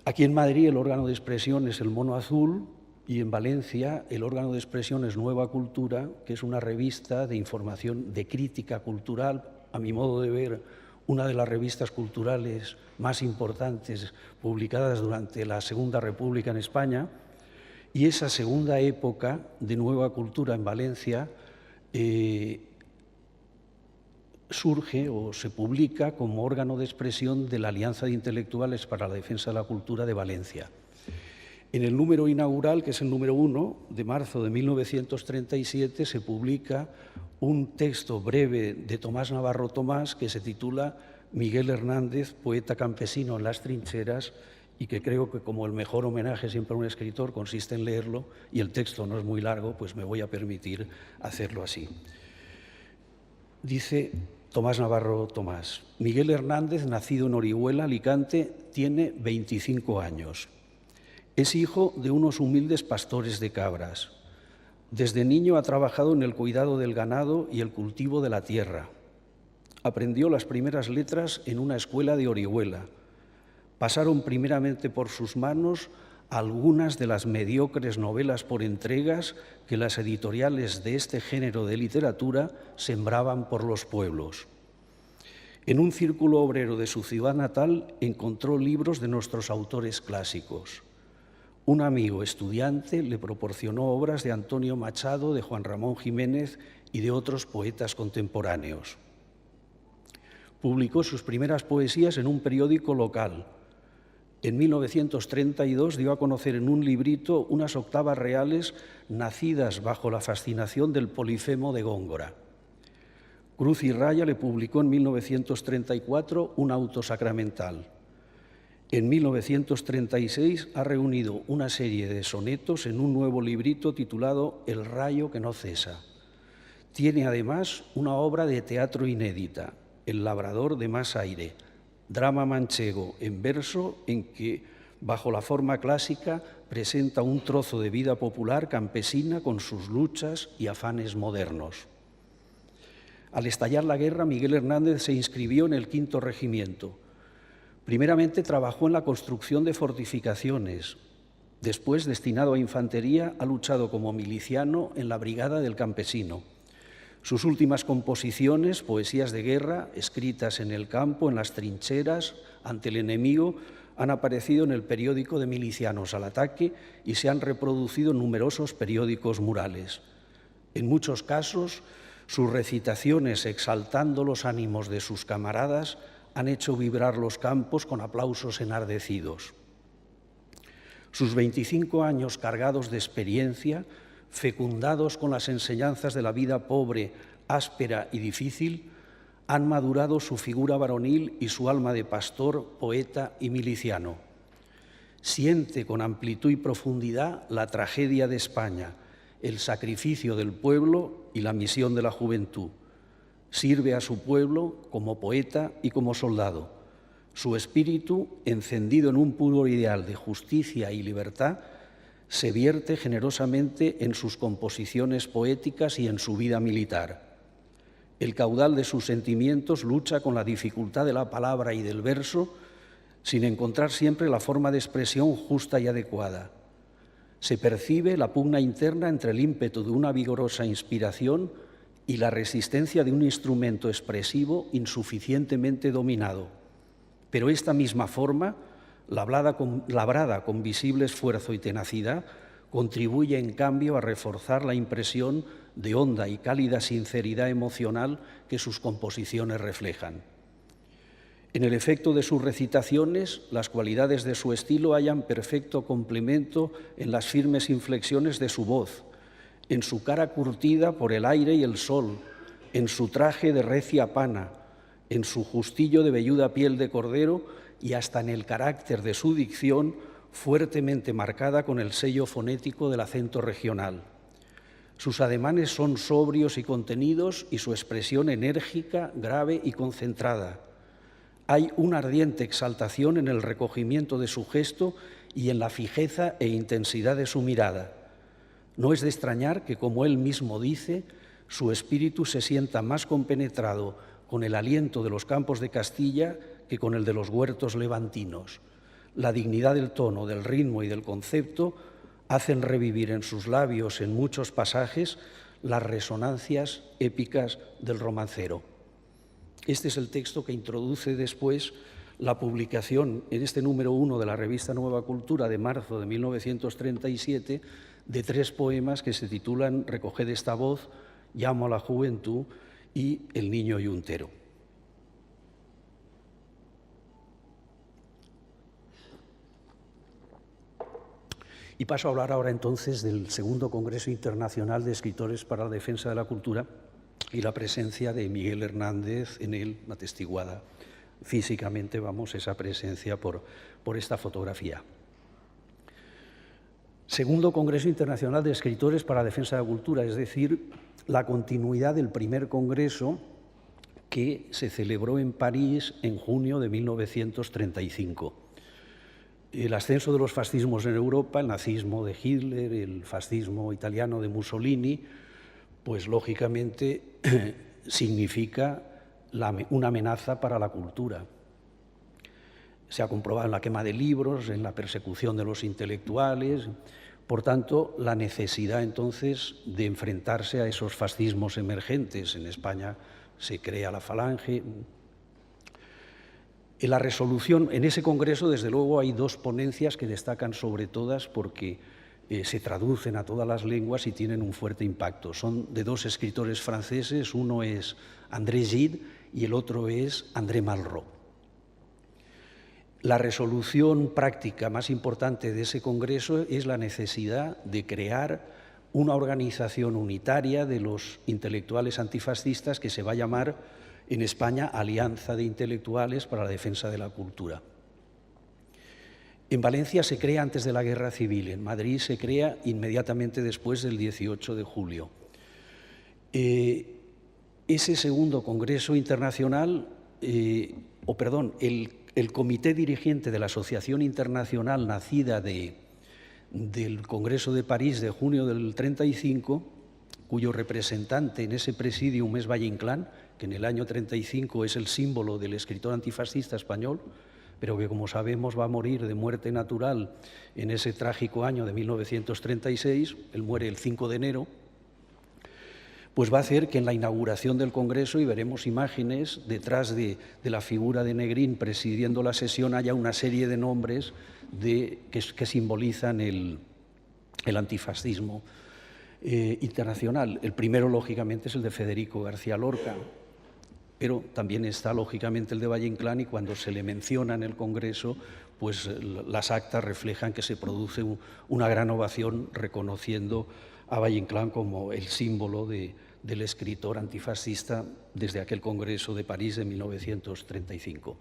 Aquí en Madrid el órgano de expresión es el Mono Azul y en Valencia el órgano de expresión es Nueva Cultura, que es una revista de información, de crítica cultural, a mi modo de ver, una de las revistas culturales más importantes publicadas durante la Segunda República en España. Y esa segunda época de Nueva Cultura en Valencia surge o se publica como órgano de expresión de la Alianza de Intelectuales para la Defensa de la Cultura de Valencia. En el número inaugural, que es el número 1 de marzo de 1937, se publica un texto breve de Tomás Navarro Tomás que se titula Miguel Hernández, poeta campesino en las trincheras, y que creo que como el mejor homenaje siempre a un escritor consiste en leerlo, y el texto no es muy largo, pues me voy a permitir hacerlo así. Dice Tomás Navarro Tomás: Miguel Hernández, nacido en Orihuela, Alicante, tiene 25 años. Es hijo de unos humildes pastores de cabras. Desde niño ha trabajado en el cuidado del ganado y el cultivo de la tierra. Aprendió las primeras letras en una escuela de Orihuela. Pasaron primeramente por sus manos algunas de las mediocres novelas por entregas que las editoriales de este género de literatura sembraban por los pueblos. En un círculo obrero de su ciudad natal encontró libros de nuestros autores clásicos. Un amigo estudiante le proporcionó obras de Antonio Machado, de Juan Ramón Jiménez y de otros poetas contemporáneos. Publicó sus primeras poesías en un periódico local. En 1932 dio a conocer en un librito unas octavas reales nacidas bajo la fascinación del Polifemo de Góngora. Cruz y Raya le publicó en 1934 un auto sacramental. En 1936 ha reunido una serie de sonetos en un nuevo librito titulado El rayo que no cesa. Tiene además una obra de teatro inédita, El labrador de más aire, drama manchego en verso en que, bajo la forma clásica, presenta un trozo de vida popular campesina con sus luchas y afanes modernos. Al estallar la guerra, Miguel Hernández se inscribió en el 5º Regimiento. Primeramente trabajó en la construcción de fortificaciones. Después, destinado a infantería, ha luchado como miliciano en la Brigada del Campesino. Sus últimas composiciones, poesías de guerra, escritas en el campo, en las trincheras, ante el enemigo, han aparecido en el periódico de Milicianos al Ataque y se han reproducido en numerosos periódicos murales. En muchos casos, sus recitaciones exaltando los ánimos de sus camaradas han hecho vibrar los campos con aplausos enardecidos. Sus 25 años cargados de experiencia, fecundados con las enseñanzas de la vida pobre, áspera y difícil, han madurado su figura varonil y su alma de pastor, poeta y miliciano. Siente con amplitud y profundidad la tragedia de España, el sacrificio del pueblo y la misión de la juventud. Sirve a su pueblo como poeta y como soldado. Su espíritu, encendido en un puro ideal de justicia y libertad, se vierte generosamente en sus composiciones poéticas y en su vida militar. El caudal de sus sentimientos lucha con la dificultad de la palabra y del verso, sin encontrar siempre la forma de expresión justa y adecuada. Se percibe la pugna interna entre el ímpetu de una vigorosa inspiración y la resistencia de un instrumento expresivo insuficientemente dominado. Pero esta misma forma, labrada con visible esfuerzo y tenacidad, contribuye en cambio a reforzar la impresión de honda y cálida sinceridad emocional que sus composiciones reflejan. En el efecto de sus recitaciones, las cualidades de su estilo hallan perfecto complemento en las firmes inflexiones de su voz, en su cara curtida por el aire y el sol, en su traje de recia pana, en su justillo de velluda piel de cordero y hasta en el carácter de su dicción, fuertemente marcada con el sello fonético del acento regional. Sus ademanes son sobrios y contenidos y su expresión enérgica, grave y concentrada. Hay una ardiente exaltación en el recogimiento de su gesto y en la fijeza e intensidad de su mirada. No es de extrañar que, como él mismo dice, su espíritu se sienta más compenetrado con el aliento de los campos de Castilla que con el de los huertos levantinos. La dignidad del tono, del ritmo y del concepto hacen revivir en sus labios, en muchos pasajes, las resonancias épicas del romancero. Este es el texto que introduce después la publicación en este número 1 de la revista Nueva Cultura de marzo de 1937 de 3 poemas que se titulan Recoged esta voz, Llamo a la juventud y El niño yuntero. Y paso a hablar ahora entonces del segundo Congreso Internacional de Escritores para la Defensa de la Cultura y la presencia de Miguel Hernández en él, atestiguada físicamente, vamos, esa presencia por esta fotografía. Segundo Congreso Internacional de Escritores para la Defensa de la Cultura, es decir, la continuidad del primer congreso que se celebró en París en junio de 1935. El ascenso de los fascismos en Europa, el nazismo de Hitler, el fascismo italiano de Mussolini, pues lógicamente significa una amenaza para la cultura. Se ha comprobado en la quema de libros, en la persecución de los intelectuales. Por tanto, la necesidad entonces de enfrentarse a esos fascismos emergentes. En España se crea la Falange. En la resolución, en ese congreso, desde luego, hay dos ponencias que destacan sobre todas porque se traducen a todas las lenguas y tienen un fuerte impacto. Son de dos escritores franceses, uno es André Gide y el otro es André Malraux. La resolución práctica más importante de ese congreso es la necesidad de crear una organización unitaria de los intelectuales antifascistas que se va a llamar en España Alianza de Intelectuales para la Defensa de la Cultura. En Valencia se crea antes de la Guerra Civil, en Madrid se crea inmediatamente después del 18 de julio. Ese segundo Congreso Internacional, el comité dirigente de la Asociación Internacional nacida del Congreso de París de junio del 35, cuyo representante en ese presidium es Valle Inclán, que en el año 35 es el símbolo del escritor antifascista español, pero que, como sabemos, va a morir de muerte natural en ese trágico año de 1936, él muere el 5 de enero, pues va a hacer que en la inauguración del Congreso, y veremos imágenes, detrás de la figura de Negrín presidiendo la sesión, haya una serie de nombres que simbolizan el antifascismo internacional. El primero, lógicamente, es el de Federico García Lorca, pero también está, lógicamente, el de Valle Inclán, y cuando se le menciona en el Congreso, pues las actas reflejan que se produce una gran ovación reconociendo a Valle Inclán como el símbolo del escritor antifascista desde aquel Congreso de París de 1935.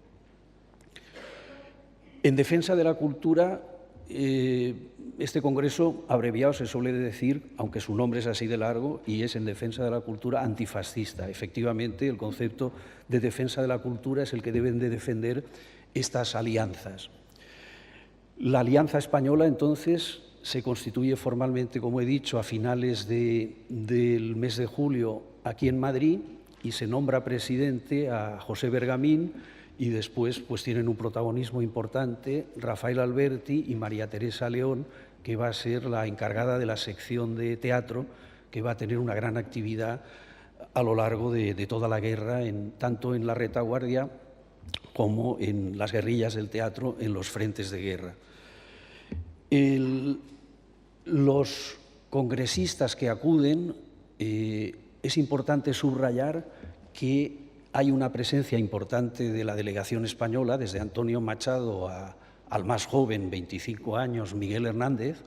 En defensa de la cultura, este congreso, abreviado, se suele decir, aunque su nombre es así de largo, y es en defensa de la cultura antifascista. Efectivamente, el concepto de defensa de la cultura es el que deben de defender estas alianzas. La Alianza Española, entonces, se constituye formalmente, como he dicho, a finales del mes de julio aquí en Madrid y se nombra presidente a José Bergamín, y después pues tienen un protagonismo importante Rafael Alberti y María Teresa León, que va a ser la encargada de la sección de teatro, que va a tener una gran actividad a lo largo de toda la guerra, tanto en la retaguardia como en las guerrillas del teatro en los frentes de guerra. Los congresistas que acuden, es importante subrayar que hay una presencia importante de la delegación española, desde Antonio Machado al más joven, 25 años, Miguel Hernández,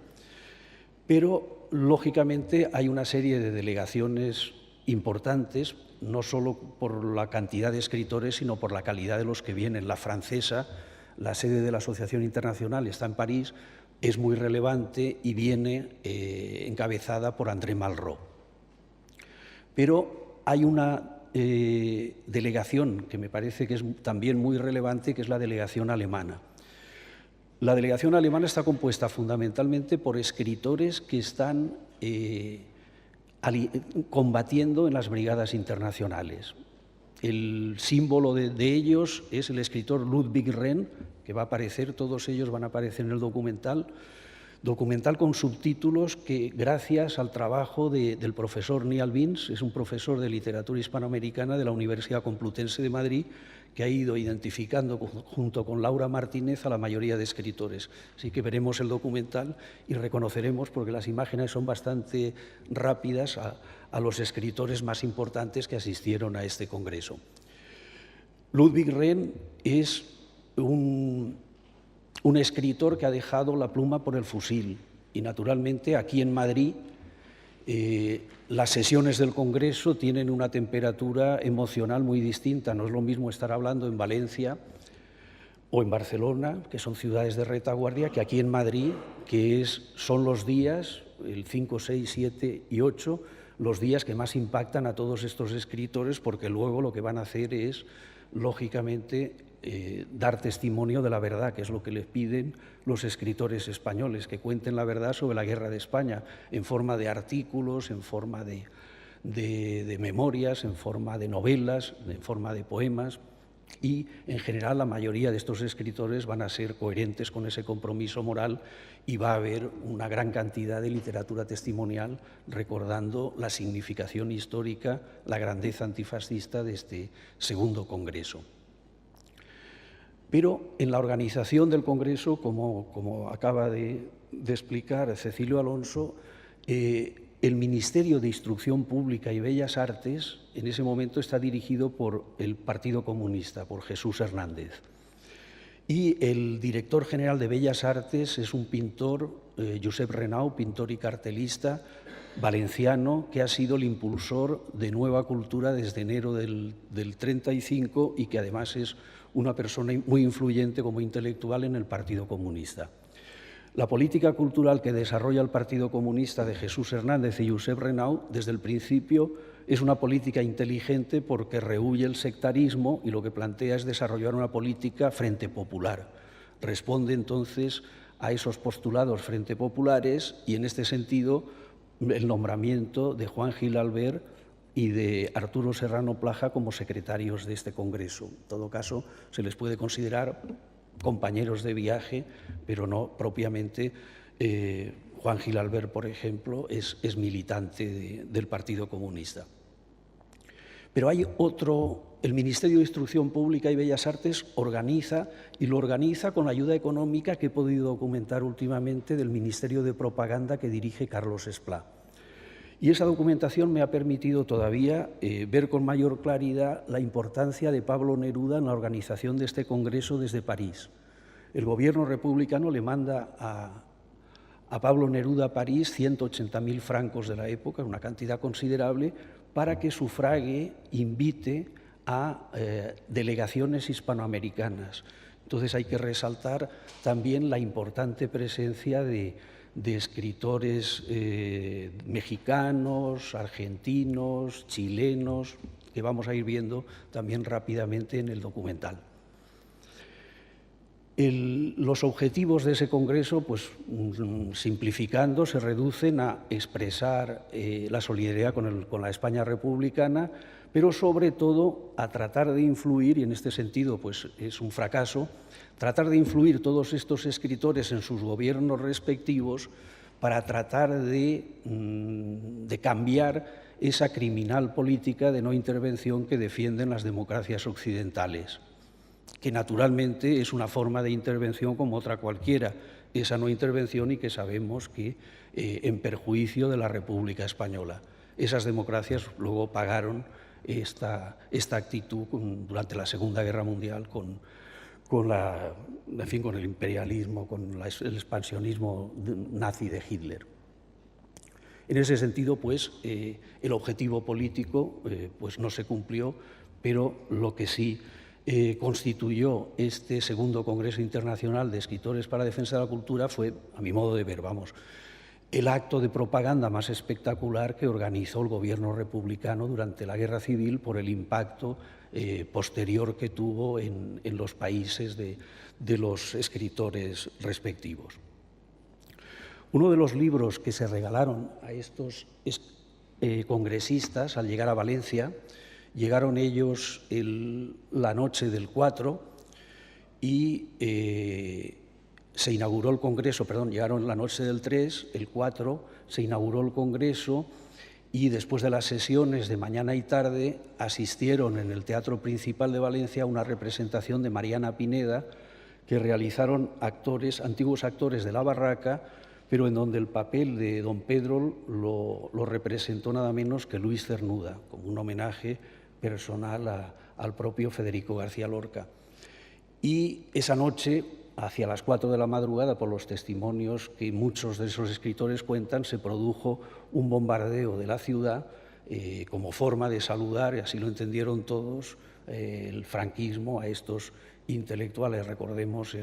pero lógicamente hay una serie de delegaciones importantes, no solo por la cantidad de escritores, sino por la calidad de los que vienen. La francesa, la sede de la Asociación Internacional, está en París, es muy relevante y viene encabezada por André Malraux. Pero hay una delegación que me parece que es también muy relevante, que es la delegación alemana. La delegación alemana está compuesta fundamentalmente por escritores que están combatiendo en las brigadas internacionales. El símbolo de ellos es el escritor Ludwig Renn, que va a aparecer, todos ellos van a aparecer en el documental con subtítulos que, gracias al trabajo del profesor Niall Vince, es un profesor de literatura hispanoamericana de la Universidad Complutense de Madrid, que ha ido identificando junto con Laura Martínez a la mayoría de escritores. Así que veremos el documental y reconoceremos, porque las imágenes son bastante rápidas, a los escritores más importantes que asistieron a este congreso. Ludwig Renn es un escritor que ha dejado la pluma por el fusil. Y naturalmente aquí en Madrid las sesiones del Congreso tienen una temperatura emocional muy distinta. No es lo mismo estar hablando en Valencia o en Barcelona, que son ciudades de retaguardia, que aquí en Madrid, que son los días, el 5, 6, 7 y 8, los días que más impactan a todos estos escritores, porque luego lo que van a hacer es, lógicamente, dar testimonio de la verdad, que es lo que les piden los escritores españoles, que cuenten la verdad sobre la guerra de España, en forma de artículos, en forma de memorias, en forma de novelas, en forma de poemas. Y, en general, la mayoría de estos escritores van a ser coherentes con ese compromiso moral y va a haber una gran cantidad de literatura testimonial recordando la significación histórica, la grandeza antifascista de este segundo Congreso. Pero en la organización del Congreso, como acaba de explicar Cecilio Alonso, el Ministerio de Instrucción Pública y Bellas Artes en ese momento está dirigido por el Partido Comunista, por Jesús Hernández. Y el director general de Bellas Artes es un pintor, Josep Renau, pintor y cartelista valenciano, que ha sido el impulsor de Nueva Cultura desde enero del 35 y que además es una persona muy influyente como intelectual en el Partido Comunista. La política cultural que desarrolla el Partido Comunista de Jesús Hernández y Josep Renau desde el principio es una política inteligente porque rehúye el sectarismo y lo que plantea es desarrollar una política frente popular. Responde entonces a esos postulados frente populares y en este sentido el nombramiento de Juan Gil Albert y de Arturo Serrano Plaja como secretarios de este Congreso. En todo caso, se les puede considerar compañeros de viaje, pero no propiamente. Juan Gil Albert, por ejemplo, es militante del Partido Comunista. Pero hay el Ministerio de Instrucción Pública y Bellas Artes organiza, y lo organiza con la ayuda económica que he podido documentar últimamente del Ministerio de Propaganda que dirige Carlos Esplá. Y esa documentación me ha permitido todavía ver con mayor claridad la importancia de Pablo Neruda en la organización de este Congreso desde París. El gobierno republicano le manda a Pablo Neruda a París 180.000 francos de la época, una cantidad considerable, para que sufrague, invite a delegaciones hispanoamericanas. Entonces hay que resaltar también la importante presencia de escritores mexicanos, argentinos, chilenos, que vamos a ir viendo también rápidamente en el documental. Los objetivos de ese Congreso, pues simplificando, se reducen a expresar la solidaridad con la España republicana, pero sobre todo a tratar de influir, y en este sentido pues es un fracaso, tratar de influir todos estos escritores en sus gobiernos respectivos para tratar de cambiar esa criminal política de no intervención que defienden las democracias occidentales, que naturalmente es una forma de intervención como otra cualquiera, esa no intervención y que sabemos que en perjuicio de la República Española. Esas democracias luego pagaron esta actitud durante la Segunda Guerra Mundial con el imperialismo, con el expansionismo nazi de Hitler. En ese sentido, pues, el objetivo político pues no se cumplió, pero lo que sí constituyó este segundo Congreso Internacional de Escritores para la Defensa de la Cultura fue, a mi modo de ver, el acto de propaganda más espectacular que organizó el gobierno republicano durante la Guerra Civil por el impacto posterior que tuvo en los países de los escritores respectivos. Uno de los libros que se regalaron a estos congresistas al llegar a Valencia, llegaron ellos la noche del 4 y se inauguró el Congreso, llegaron la noche del 3, el 4 se inauguró el Congreso y después de las sesiones de mañana y tarde asistieron en el Teatro Principal de Valencia a una representación de Mariana Pineda que realizaron antiguos actores de La Barraca, pero en donde el papel de don Pedro lo representó nada menos que Luis Cernuda, como un homenaje personal al propio Federico García Lorca. Y esa noche hacia las 4 de la madrugada, por los testimonios que muchos de esos escritores cuentan, se produjo un bombardeo de la ciudad como forma de saludar, y así lo entendieron todos, el franquismo a estos intelectuales. Recordemos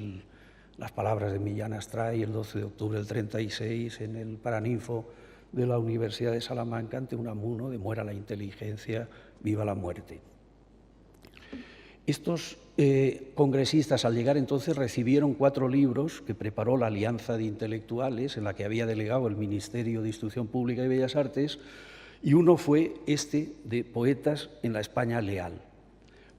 las palabras de Millán Astray el 12 de octubre del 36 en el Paraninfo de la Universidad de Salamanca ante Unamuno de "Muera la inteligencia, viva la muerte". Estos congresistas, al llegar entonces, recibieron 4 libros que preparó la Alianza de Intelectuales, en la que había delegado el Ministerio de Instrucción Pública y Bellas Artes, y uno fue este de Poetas en la España Leal.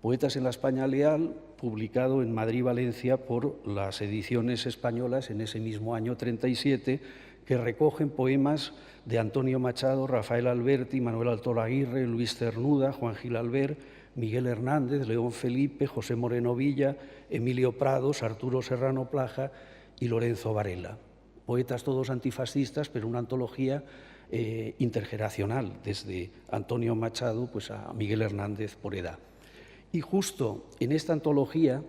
Poetas en la España Leal, publicado en Madrid y Valencia por las ediciones españolas en ese mismo año 37, que recogen poemas de Antonio Machado, Rafael Alberti, Manuel Altor Aguirre, Luis Cernuda, Juan Gil Albert, Miguel Hernández, León Felipe, José Moreno Villa, Emilio Prados, Arturo Serrano Plaja y Lorenzo Varela. Poetas todos antifascistas, pero una antología intergeneracional, desde Antonio Machado pues, a Miguel Hernández por edad. Y justo en esta antología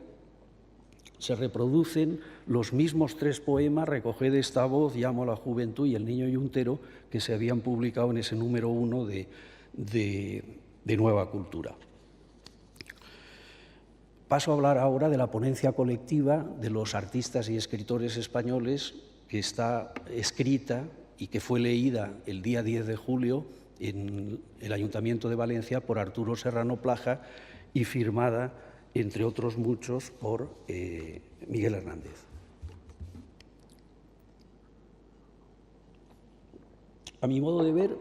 se reproducen los mismos 3 poemas, Recoged esta voz, Llamo a la juventud y El niño yuntero, que se habían publicado en ese número 1 de Nueva Cultura. Paso a hablar ahora de la ponencia colectiva de los artistas y escritores españoles, que está escrita y que fue leída el día 10 de julio en el Ayuntamiento de Valencia por Arturo Serrano Plaja y firmada, entre otros muchos, por Miguel Hernández. A mi modo de ver,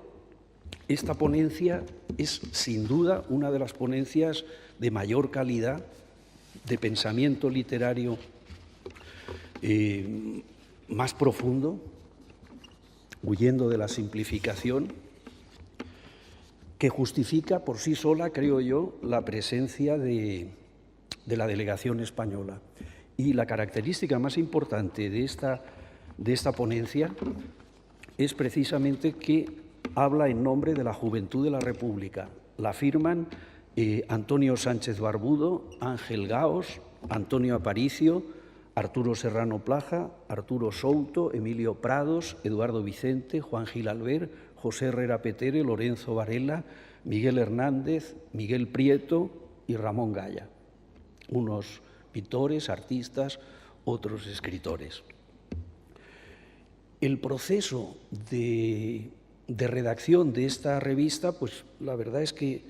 esta ponencia es sin duda una de las ponencias de mayor calidad de pensamiento literario más profundo, huyendo de la simplificación, que justifica por sí sola, creo yo, la presencia de la delegación española. Y la característica más importante de esta ponencia es precisamente que habla en nombre de la juventud de la República. La firman Antonio Sánchez Barbudo, Ángel Gaos, Antonio Aparicio, Arturo Serrano Plaja, Arturo Souto, Emilio Prados, Eduardo Vicente, Juan Gil Albert, José Herrera Petere, Lorenzo Varela, Miguel Hernández, Miguel Prieto y Ramón Gaya. Unos pintores, artistas, otros escritores. El proceso de redacción de esta revista, pues la verdad es que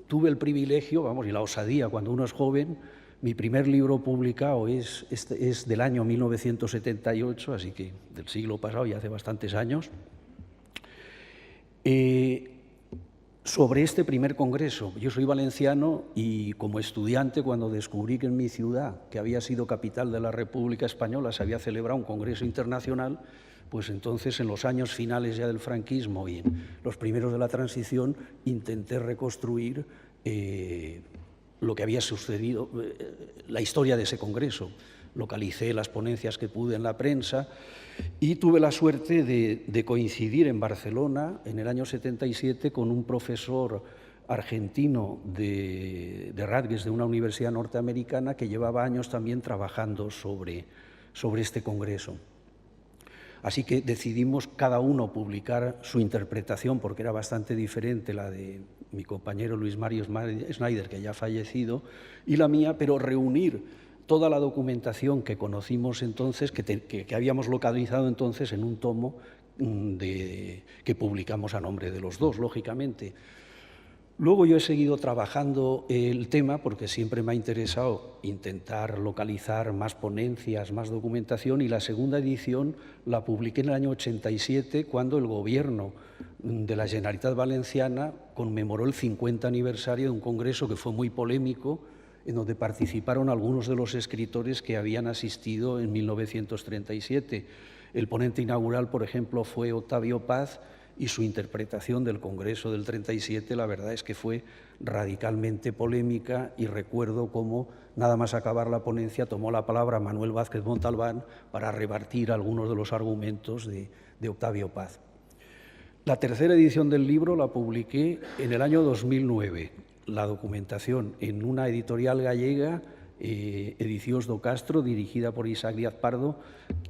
tuve el privilegio, y la osadía cuando uno es joven. Mi primer libro publicado es del año 1978, así que del siglo pasado, ya hace bastantes años, sobre este primer congreso. Yo soy valenciano y como estudiante, cuando descubrí que en mi ciudad, que había sido capital de la República Española, se había celebrado un congreso internacional, pues entonces en los años finales ya del franquismo y en los primeros de la transición intenté reconstruir lo que había sucedido, la historia de ese congreso. Localicé las ponencias que pude en la prensa y tuve la suerte de coincidir en Barcelona en el año 77 con un profesor argentino de Rutgers, de una universidad norteamericana, que llevaba años también trabajando sobre este congreso. Así que decidimos cada uno publicar su interpretación, porque era bastante diferente la de mi compañero Luis Mario Schneider, que ya ha fallecido, y la mía, pero reunir toda la documentación que conocimos entonces, que habíamos localizado entonces en un tomo que publicamos a nombre de los dos, lógicamente. Luego yo he seguido trabajando el tema porque siempre me ha interesado intentar localizar más ponencias, más documentación, y la segunda edición la publiqué en el año 87, cuando el Gobierno de la Generalitat Valenciana conmemoró el 50 aniversario de un congreso que fue muy polémico, en donde participaron algunos de los escritores que habían asistido en 1937. El ponente inaugural, por ejemplo, fue Octavio Paz, y su interpretación del Congreso del 37, la verdad es que fue radicalmente polémica, y recuerdo cómo, nada más acabar la ponencia, tomó la palabra Manuel Vázquez Montalbán para rebatir algunos de los argumentos de Octavio Paz. La tercera edición del libro la publiqué en el año 2009, la documentación en una editorial gallega Edicións do Castro, dirigida por Isaac Díaz Pardo,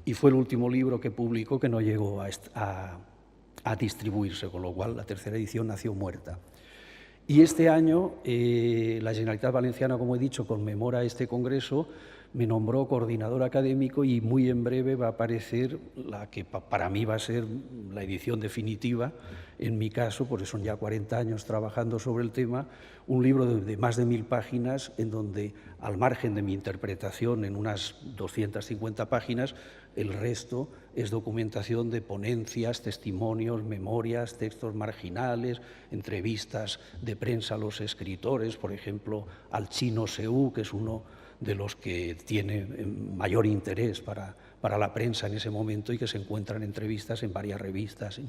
y fue el último libro que publicó que no llegó a distribuirse, con lo cual la tercera edición nació muerta. Y este año la Generalitat Valenciana, como he dicho, conmemora este congreso, me nombró coordinador académico y muy en breve va a aparecer la que para mí va a ser la edición definitiva, en mi caso, porque son ya 40 años trabajando sobre el tema, un libro de más de 1000 páginas en donde, al margen de mi interpretación en unas 250 páginas, el resto es documentación de ponencias, testimonios, memorias, textos marginales, entrevistas de prensa a los escritores, por ejemplo, al Chino Seú, que es uno de los que tiene mayor interés para la prensa en ese momento y que se encuentran entrevistas en varias revistas.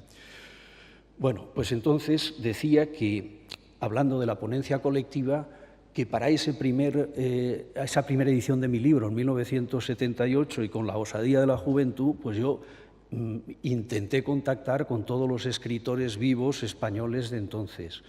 Bueno, pues entonces decía que, hablando de la ponencia colectiva, que para esa primera edición de mi libro, en 1978, y con la osadía de la juventud, pues yo intenté contactar con todos los escritores vivos españoles de entonces.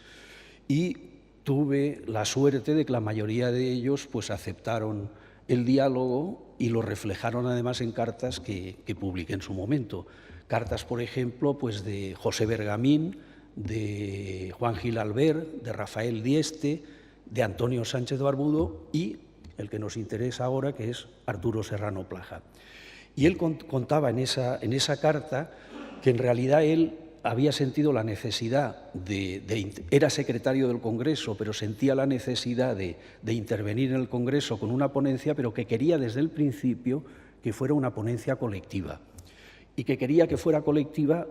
Y tuve la suerte de que la mayoría de ellos pues, aceptaron el diálogo y lo reflejaron además en cartas que publiqué en su momento. Cartas, por ejemplo, pues, de José Bergamín, de Juan Gil Albert, de Rafael Dieste, de Antonio Sánchez Barbudo y el que nos interesa ahora, que es Arturo Serrano Plaja. Y él contaba en esa carta que en realidad él había sentido la necesidad era secretario del Congreso, pero sentía la necesidad de intervenir en el Congreso con una ponencia, pero que quería desde el principio que fuera una ponencia colectiva y que quería que fuera colectiva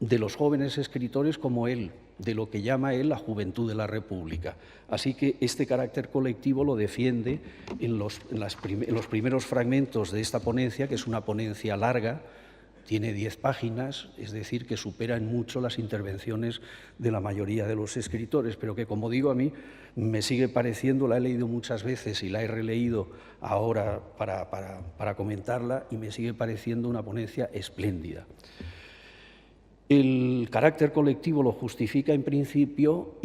de los jóvenes escritores como él, de lo que llama él la juventud de la República. Así que este carácter colectivo lo defiende en los primeros fragmentos de esta ponencia, que es una ponencia larga, tiene 10 páginas, es decir, que supera en mucho las intervenciones de la mayoría de los escritores, pero que, como digo, a mí me sigue pareciendo, la he leído muchas veces y la he releído ahora para comentarla, y me sigue pareciendo una ponencia espléndida. El carácter colectivo lo justifica en principio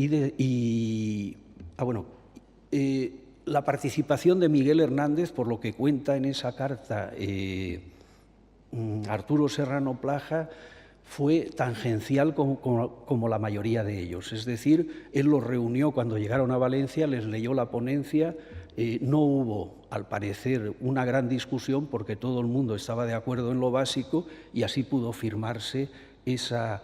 la participación de Miguel Hernández, por lo que cuenta en esa carta Arturo Serrano Plaja, fue tangencial como la mayoría de ellos. Es decir, él los reunió cuando llegaron a Valencia, les leyó la ponencia, no hubo, al parecer, una gran discusión porque todo el mundo estaba de acuerdo en lo básico y así pudo firmarse esta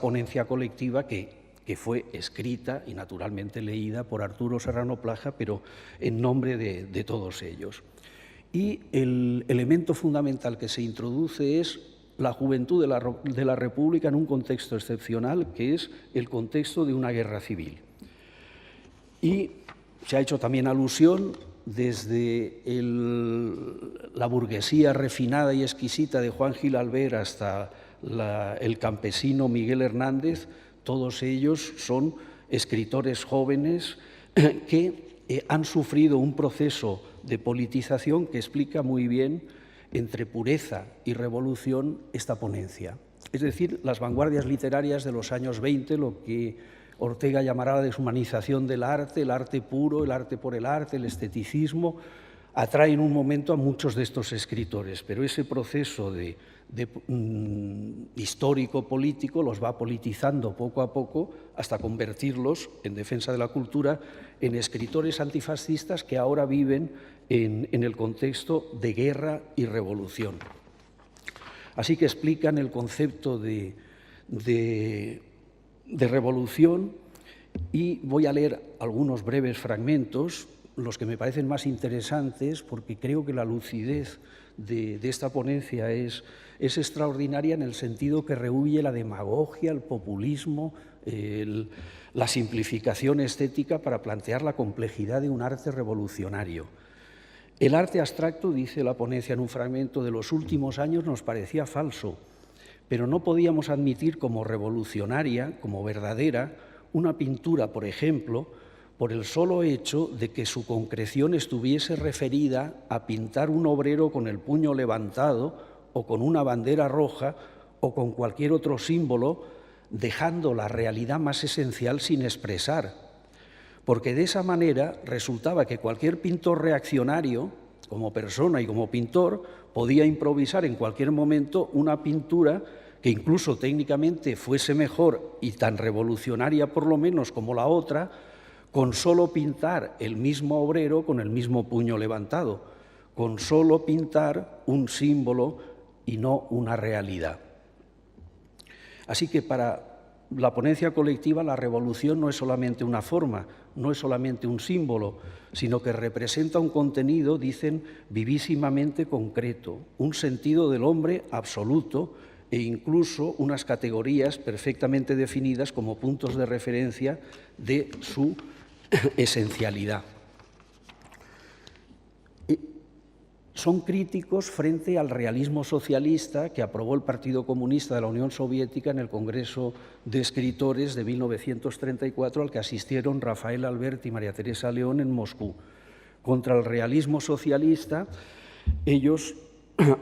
ponencia colectiva que fue escrita y naturalmente leída por Arturo Serrano Plaja, pero en nombre de todos ellos. Y el elemento fundamental que se introduce es la juventud de la República en un contexto excepcional, que es el contexto de una guerra civil. Y se ha hecho también alusión desde la burguesía refinada y exquisita de Juan Gil Albert hasta el campesino Miguel Hernández. Todos ellos son escritores jóvenes que han sufrido un proceso de politización que explica muy bien, entre pureza y revolución, esta ponencia. Es decir, las vanguardias literarias de los años 20, lo que Ortega llamará la deshumanización del arte, el arte puro, el arte por el arte, el esteticismo, atraen un momento a muchos de estos escritores, pero ese proceso histórico-político los va politizando poco a poco hasta convertirlos, en defensa de la cultura, en escritores antifascistas que ahora viven en el contexto de guerra y revolución. Así que explican el concepto de revolución, y voy a leer algunos breves fragmentos, los que me parecen más interesantes, porque creo que la lucidez de esta ponencia es extraordinaria en el sentido que rehúye la demagogia, el populismo, la simplificación estética para plantear la complejidad de un arte revolucionario. El arte abstracto, dice la ponencia en un fragmento, de los últimos años nos parecía falso, pero no podíamos admitir como revolucionaria, como verdadera, una pintura, por ejemplo, por el solo hecho de que su concreción estuviese referida a pintar un obrero con el puño levantado o con una bandera roja o con cualquier otro símbolo, dejando la realidad más esencial sin expresar. porque de esa manera resultaba que cualquier pintor reaccionario, como persona y como pintor, podía improvisar en cualquier momento una pintura que incluso técnicamente fuese mejor y tan revolucionaria por lo menos como la otra, con solo pintar el mismo obrero con el mismo puño levantado, con solo pintar un símbolo y no una realidad. Así que para la ponencia colectiva la revolución no es solamente una forma, no es solamente un símbolo, sino que representa un contenido, dicen, vivísimamente concreto, un sentido del hombre absoluto e incluso unas categorías perfectamente definidas como puntos de referencia de su esencialidad. Son críticos frente al realismo socialista que aprobó el Partido Comunista de la Unión Soviética en el Congreso de Escritores de 1934, al que asistieron Rafael Alberti y María Teresa León en Moscú. Contra el realismo socialista, ellos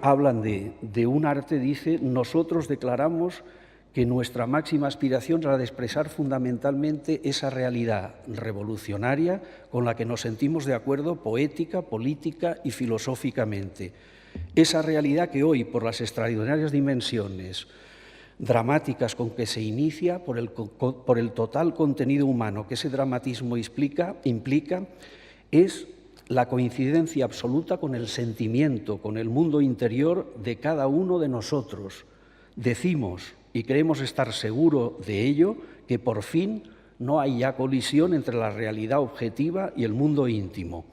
hablan de un arte, dice, nosotros declaramos que nuestra máxima aspiración es la de expresar fundamentalmente esa realidad revolucionaria con la que nos sentimos de acuerdo poética, política y filosóficamente. Esa realidad que hoy, por las extraordinarias dimensiones dramáticas con que se inicia, por el total contenido humano que ese dramatismo implica, es la coincidencia absoluta con el sentimiento, con el mundo interior de cada uno de nosotros. Decimos, y creemos estar seguros de ello, que por fin no hay ya colisión entre la realidad objetiva y el mundo íntimo,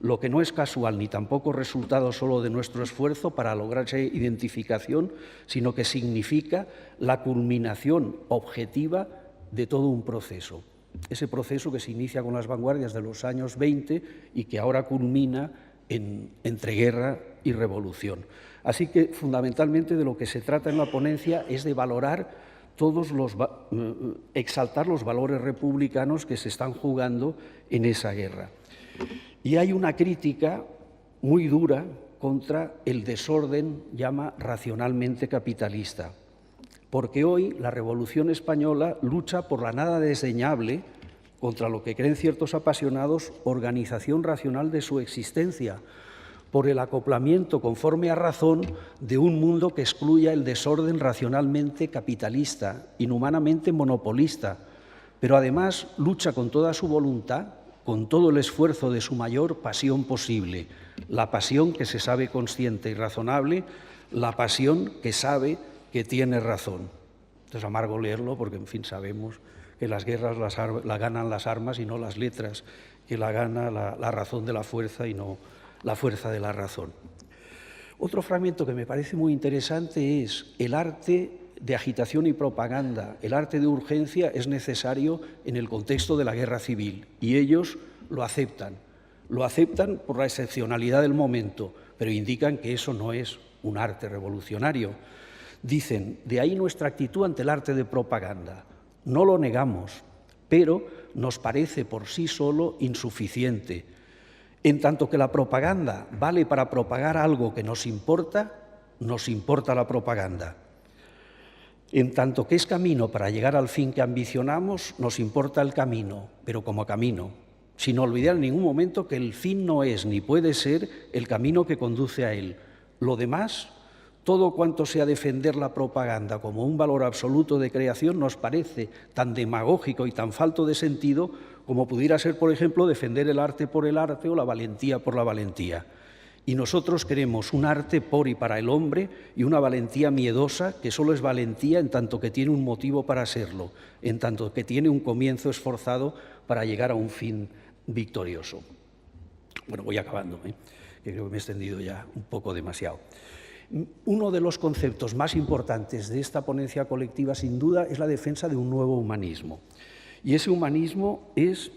lo que no es casual ni tampoco resultado solo de nuestro esfuerzo para lograr esa identificación, sino que significa la culminación objetiva de todo un proceso. Ese proceso que se inicia con las vanguardias de los años 20 y que ahora culmina en entreguerra y revolución. Así que, fundamentalmente, de lo que se trata en la ponencia es de valorar exaltar los valores republicanos que se están jugando en esa guerra. Y hay una crítica muy dura contra el desorden, llama racionalmente capitalista, porque hoy la Revolución Española lucha por la nada desdeñable, contra lo que creen ciertos apasionados, organización racional de su existencia, por el acoplamiento conforme a razón de un mundo que excluya el desorden racionalmente capitalista, inhumanamente monopolista, pero además lucha con toda su voluntad, con todo el esfuerzo de su mayor pasión posible, la pasión que se sabe consciente y razonable, la pasión que sabe que tiene razón. Es amargo leerlo porque, en fin, sabemos que las guerras la ganan las armas y no las letras, que la gana la razón de la fuerza y no la fuerza de la razón. Otro fragmento que me parece muy interesante es el arte de agitación y propaganda, el arte de urgencia es necesario en el contexto de la guerra civil y ellos lo aceptan por la excepcionalidad del momento, pero indican que eso no es un arte revolucionario. Dicen, de ahí nuestra actitud ante el arte de propaganda. No lo negamos, pero nos parece por sí solo insuficiente. En tanto que la propaganda vale para propagar algo que nos importa la propaganda. En tanto que es camino para llegar al fin que ambicionamos, nos importa el camino, pero como camino, sin olvidar en ningún momento que el fin no es ni puede ser el camino que conduce a él. Lo demás, todo cuanto sea defender la propaganda como un valor absoluto de creación, nos parece tan demagógico y tan falto de sentido como pudiera ser, por ejemplo, defender el arte por el arte o la valentía por la valentía. Y nosotros queremos un arte por y para el hombre y una valentía miedosa que solo es valentía en tanto que tiene un motivo para serlo, en tanto que tiene un comienzo esforzado para llegar a un fin victorioso. Bueno, voy acabando, que creo que me he extendido ya un poco demasiado. Uno de los conceptos más importantes de esta ponencia colectiva, sin duda, es la defensa de un nuevo humanismo. Y ese humanismo es,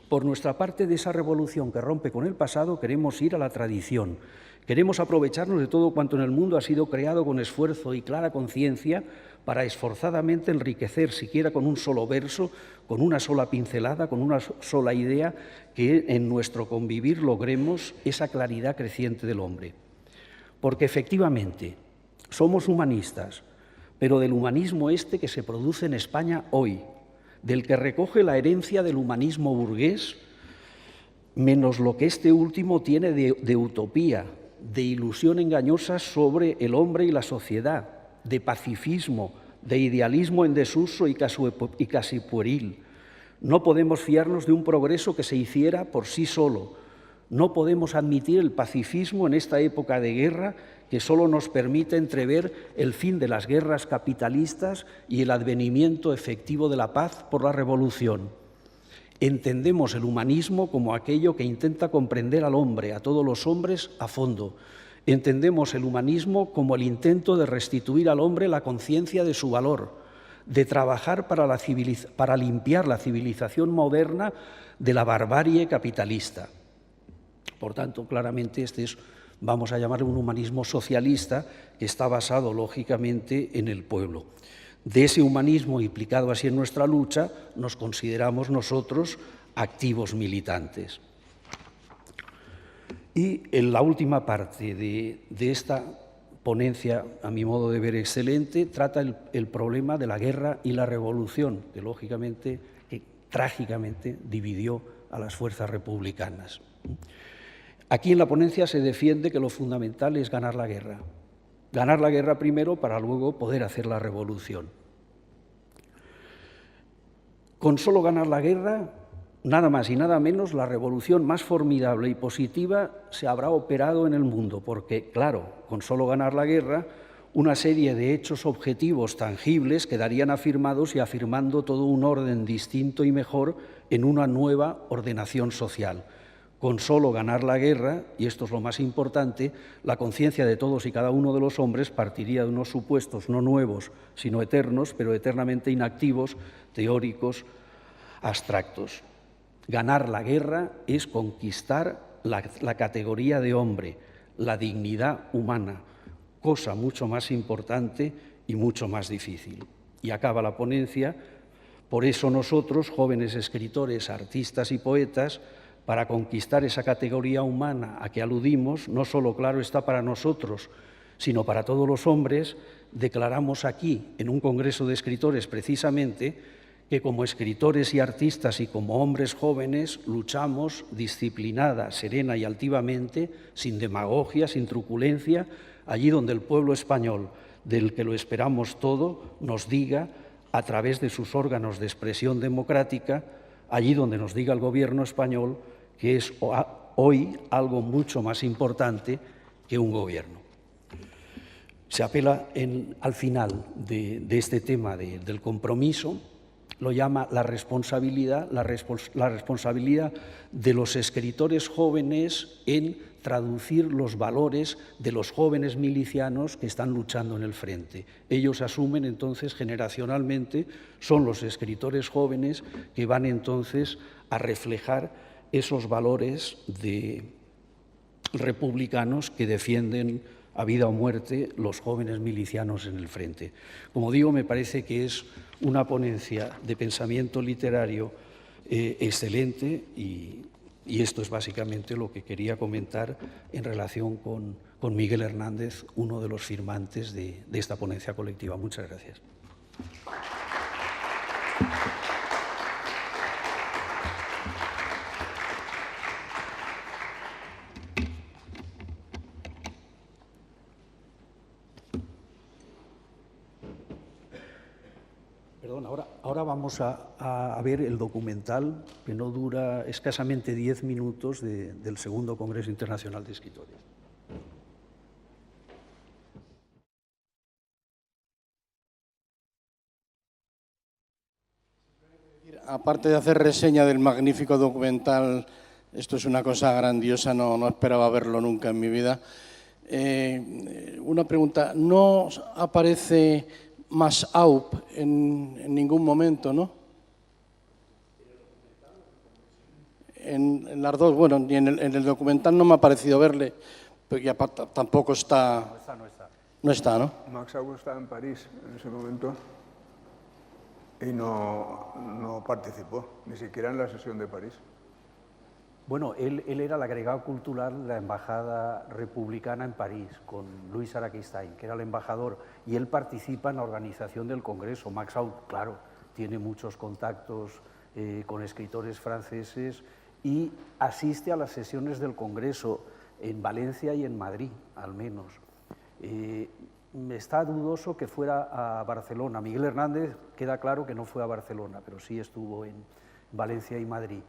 por nuestra parte, de esa revolución que rompe con el pasado, queremos ir a la tradición. Queremos aprovecharnos de todo cuanto en el mundo ha sido creado con esfuerzo y clara conciencia para esforzadamente enriquecer, siquiera con un solo verso, con una sola pincelada, con una sola idea, que en nuestro convivir logremos esa claridad creciente del hombre. Porque efectivamente somos humanistas, pero del humanismo que se produce en España hoy, del que recoge la herencia del humanismo burgués, menos lo que este último tiene de utopía, de ilusión engañosa sobre el hombre y la sociedad, de pacifismo, de idealismo en desuso y casi pueril. No podemos fiarnos de un progreso que se hiciera por sí solo. No podemos admitir el pacifismo en esta época de guerra que solo nos permite entrever el fin de las guerras capitalistas y el advenimiento efectivo de la paz por la revolución. Entendemos el humanismo como aquello que intenta comprender al hombre, a todos los hombres, a fondo. Entendemos el humanismo como el intento de restituir al hombre la conciencia de su valor, de trabajar para limpiar la civilización moderna de la barbarie capitalista. Por tanto, claramente este es, vamos a llamarlo, un humanismo socialista que está basado, lógicamente, en el pueblo. De ese humanismo implicado así en nuestra lucha, nos consideramos nosotros activos militantes. Y en la última parte de esta ponencia, a mi modo de ver excelente, trata el problema de la guerra y la revolución, que lógicamente, trágicamente, dividió a las fuerzas republicanas. Aquí en la ponencia se defiende que lo fundamental es ganar la guerra. Ganar la guerra primero para luego poder hacer la revolución. Con solo ganar la guerra, nada más y nada menos, la revolución más formidable y positiva se habrá operado en el mundo, porque, claro, con solo ganar la guerra, una serie de hechos objetivos tangibles quedarían afirmados y afirmando todo un orden distinto y mejor en una nueva ordenación social. Con solo ganar la guerra, y esto es lo más importante, la conciencia de todos y cada uno de los hombres partiría de unos supuestos no nuevos, sino eternos, pero eternamente inactivos, teóricos, abstractos. Ganar la guerra es conquistar la categoría de hombre, la dignidad humana, cosa mucho más importante y mucho más difícil. Y acaba la ponencia. Por eso nosotros, jóvenes escritores, artistas y poetas, para conquistar esa categoría humana a que aludimos, no solo, claro, está para nosotros, sino para todos los hombres, declaramos aquí, en un congreso de escritores precisamente, que como escritores y artistas y como hombres jóvenes luchamos disciplinada, serena y altivamente, sin demagogia, sin truculencia, allí donde el pueblo español, del que lo esperamos todo, nos diga, a través de sus órganos de expresión democrática, allí donde nos diga el gobierno español que es hoy algo mucho más importante que un gobierno. Se apela al final de este tema del compromiso, lo llama la responsabilidad de los escritores jóvenes en traducir los valores de los jóvenes milicianos que están luchando en el frente. Ellos asumen entonces generacionalmente, son los escritores jóvenes que van entonces a reflejar esos valores republicanos que defienden a vida o muerte los jóvenes milicianos en el frente. Como digo, me parece que es una ponencia de pensamiento literario excelente y esto es básicamente lo que quería comentar en relación con Miguel Hernández, uno de los firmantes de esta ponencia colectiva. Muchas gracias. Perdón, ahora vamos a ver el documental que no dura escasamente 10 minutos del segundo Congreso Internacional de Escritores. Aparte de hacer reseña del magnífico documental, esto es una cosa grandiosa, no esperaba verlo nunca en mi vida. Una pregunta, ¿no aparece Mas'aup en ningún momento, no? En las dos, bueno, ni en el documental no me ha parecido verle, pero ya tampoco está. No está, ¿no? Mas'aup estaba en París en ese momento y no participó, ni siquiera en la sesión de París. Bueno, él era el agregado cultural de la Embajada Republicana en París, con Luis Araquistain, que era el embajador, y él participa en la organización del Congreso. Mas'aup, claro, tiene muchos contactos con escritores franceses y asiste a las sesiones del Congreso en Valencia y en Madrid, al menos. Está dudoso que fuera a Barcelona. Miguel Hernández queda claro que no fue a Barcelona, pero sí estuvo en Valencia y Madrid.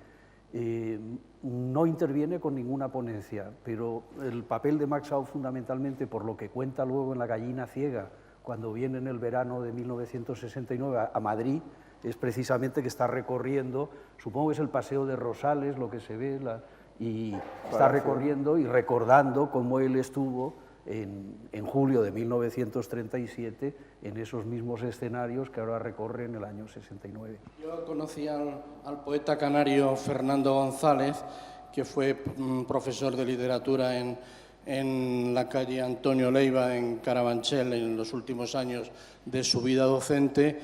No interviene con ninguna ponencia, pero el papel de Max Aub, fundamentalmente, por lo que cuenta luego en La gallina ciega, cuando viene en el verano de 1969 a Madrid, es precisamente que está recorriendo, supongo que es el Paseo de Rosales, lo que se ve, y está recorriendo y recordando cómo él estuvo en julio de 1937 en esos mismos escenarios que ahora recorre en el año 69. Yo conocí al poeta canario Fernando González, que fue profesor de literatura en la calle Antonio Leiva, en Carabanchel, en los últimos años de su vida docente,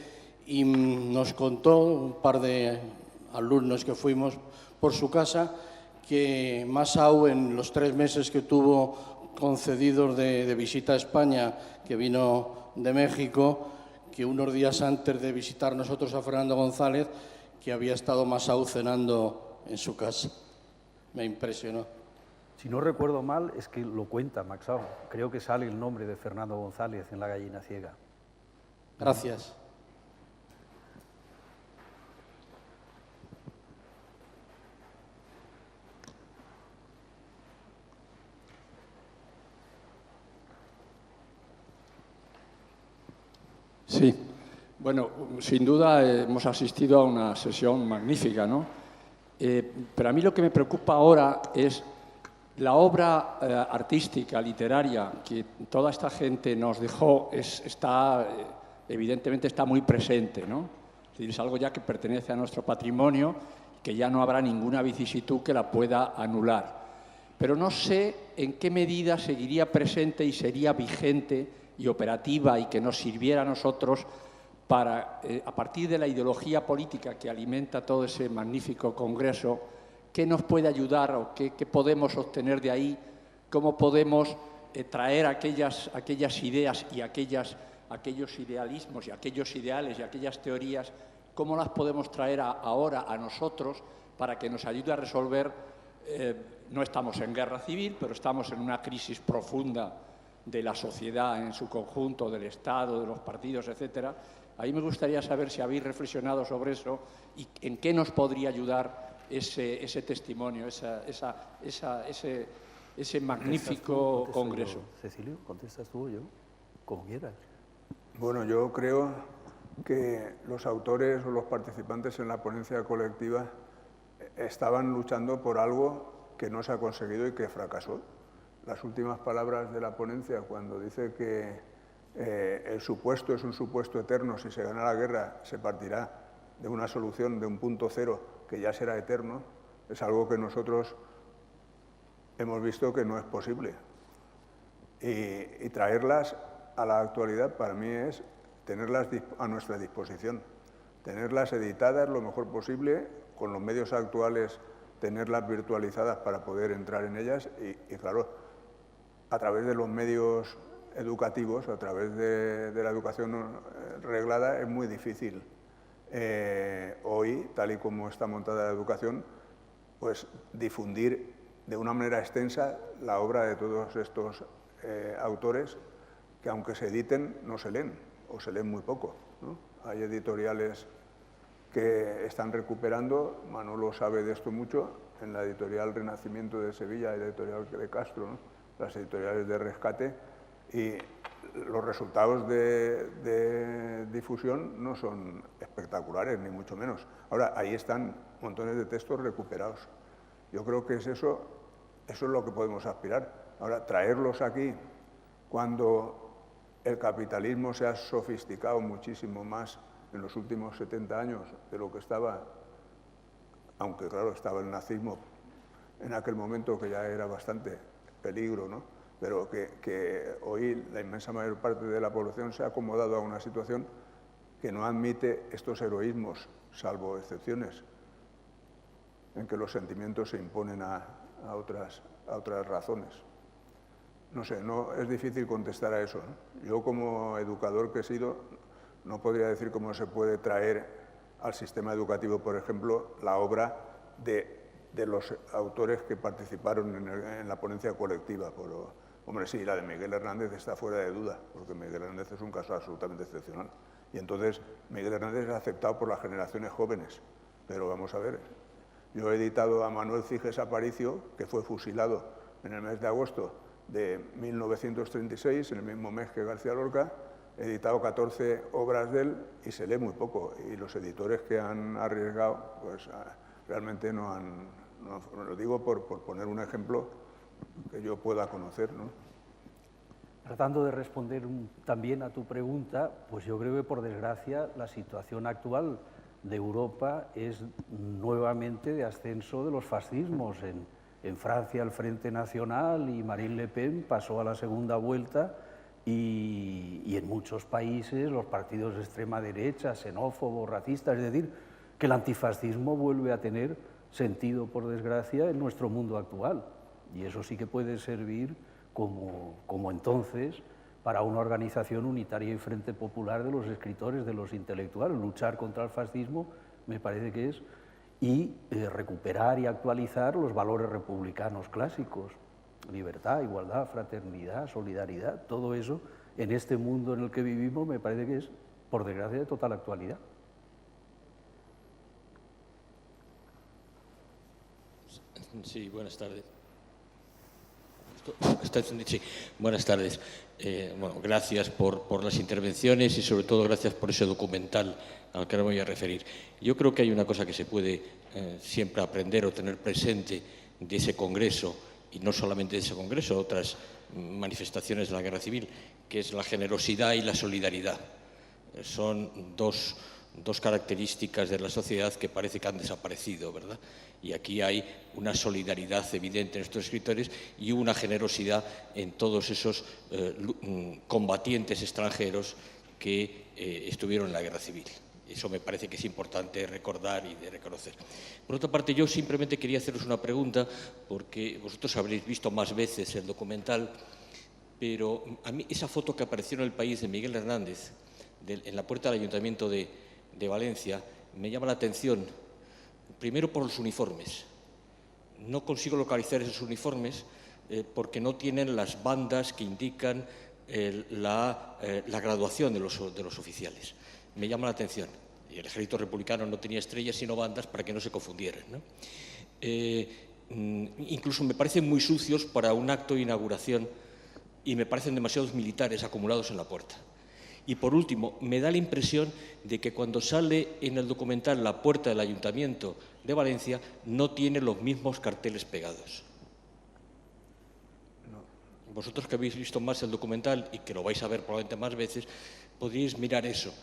y nos contó, un par de alumnos que fuimos por su casa, que Max Aub, en los 3 meses que tuvo concedidos de visita a España, que vino de México, que unos días antes de visitar nosotros a Fernando González, que había estado Max Aub cenando en su casa. Me impresionó. Si no recuerdo mal, es que lo cuenta Max Aub. Creo que sale el nombre de Fernando González en La gallina ciega. Gracias. Sí, bueno, sin duda hemos asistido a una sesión magnífica, ¿no? Pero a mí lo que me preocupa ahora es la obra artística, literaria, que toda esta gente nos dejó, evidentemente está muy presente, ¿no? Es decir, es algo ya que pertenece a nuestro patrimonio, que ya no habrá ninguna vicisitud que la pueda anular. Pero no sé en qué medida seguiría presente y sería vigente y operativa y que nos sirviera a nosotros para, a partir de la ideología política que alimenta todo ese magnífico congreso, qué nos puede ayudar o qué podemos obtener de ahí, cómo podemos traer aquellas ideas y aquellos idealismos y aquellos ideales y aquellas teorías, cómo las podemos traer ahora a nosotros para que nos ayude a resolver. No estamos en guerra civil, pero estamos en una crisis profunda de la sociedad en su conjunto, del Estado, de los partidos, etcétera. Ahí me gustaría saber si habéis reflexionado sobre eso y en qué nos podría ayudar ese testimonio, ese magnífico congreso. Cecilio, ¿contestas tú o yo? Como quieras. Bueno, yo creo que los autores o los participantes en la ponencia colectiva estaban luchando por algo que no se ha conseguido y que fracasó. Las últimas palabras de la ponencia, cuando dice que el supuesto es un supuesto eterno, si se gana la guerra se partirá de una solución, de un punto cero, que ya será eterno, es algo que nosotros hemos visto que no es posible. Y traerlas a la actualidad para mí es tenerlas a nuestra disposición, tenerlas editadas lo mejor posible, con los medios actuales tenerlas virtualizadas para poder entrar en ellas y claro, a través de los medios educativos, a través de la educación reglada, es muy difícil hoy, tal y como está montada la educación, pues difundir de una manera extensa la obra de todos estos autores que, aunque se editen, no se leen, o se leen muy poco, ¿no? Hay editoriales que están recuperando, Manolo sabe de esto mucho, en la editorial Renacimiento de Sevilla y la editorial de Castro, ¿no? Las editoriales de rescate, y los resultados de difusión no son espectaculares, ni mucho menos. Ahora, ahí están montones de textos recuperados. Yo creo que eso es lo que podemos aspirar. Ahora, traerlos aquí cuando el capitalismo se ha sofisticado muchísimo más en los últimos 70 años de lo que estaba, aunque claro, estaba el nazismo en aquel momento, que ya era bastante peligro, ¿no? Pero que hoy la inmensa mayor parte de la población se ha acomodado a una situación que no admite estos heroísmos, salvo excepciones, en que los sentimientos se imponen a otras razones. No sé, es difícil contestar a eso, ¿no? Yo, como educador que he sido, no podría decir cómo se puede traer al sistema educativo, por ejemplo, la obra de los autores que participaron en la ponencia colectiva. Hombre, sí, la de Miguel Hernández está fuera de duda, porque Miguel Hernández es un caso absolutamente excepcional. Y entonces Miguel Hernández es aceptado por las generaciones jóvenes. Pero vamos a ver, yo he editado a Manuel Ciges Aparicio, que fue fusilado en el mes de agosto de 1936, en el mismo mes que García Lorca. He editado 14 obras de él y se lee muy poco. Y los editores que han arriesgado, pues realmente no han... lo digo por poner un ejemplo que yo pueda conocer, ¿no? Tratando de responder también a tu pregunta, pues yo creo que, por desgracia, la situación actual de Europa es nuevamente de ascenso de los fascismos. En Francia el Frente Nacional y Marine Le Pen pasó a la segunda vuelta y en muchos países los partidos de extrema derecha, xenófobos, racistas, es decir, que el antifascismo vuelve a tener sentido, por desgracia, en nuestro mundo actual. Y eso sí que puede servir como entonces para una organización unitaria y Frente Popular de los escritores, de los intelectuales. Luchar contra el fascismo me parece que es, y recuperar y actualizar los valores republicanos clásicos: libertad, igualdad, fraternidad, solidaridad. Todo eso, en este mundo en el que vivimos, me parece que es, por desgracia, de total actualidad. Sí, buenas tardes. Sí, buenas tardes. Bueno, gracias por las intervenciones y sobre todo gracias por ese documental al que ahora me voy a referir. Yo creo que hay una cosa que se puede siempre aprender o tener presente de ese congreso, y no solamente de ese congreso, otras manifestaciones de la guerra civil, que es la generosidad y la solidaridad. Son dos características de la sociedad que parece que han desaparecido, ¿verdad? Y aquí hay una solidaridad evidente en estos escritores y una generosidad en todos esos combatientes extranjeros que estuvieron en la guerra civil. Eso me parece que es importante recordar y de reconocer. Por otra parte, yo simplemente quería haceros una pregunta, porque vosotros habréis visto más veces el documental, pero a mí esa foto que apareció en El País de Miguel Hernández, en la puerta del Ayuntamiento de Valencia, me llama la atención, primero por los uniformes. No consigo localizar esos uniformes porque no tienen las bandas que indican la graduación de los oficiales. Me llama la atención. Y el ejército republicano no tenía estrellas sino bandas para que no se confundieran, ¿no? Incluso me parecen muy sucios para un acto de inauguración y me parecen demasiados militares acumulados en la puerta. Y por último, me da la impresión de que cuando sale en el documental la puerta del Ayuntamiento de Valencia no tiene los mismos carteles pegados. No. Vosotros que habéis visto más el documental y que lo vais a ver probablemente más veces, podríais mirar eso,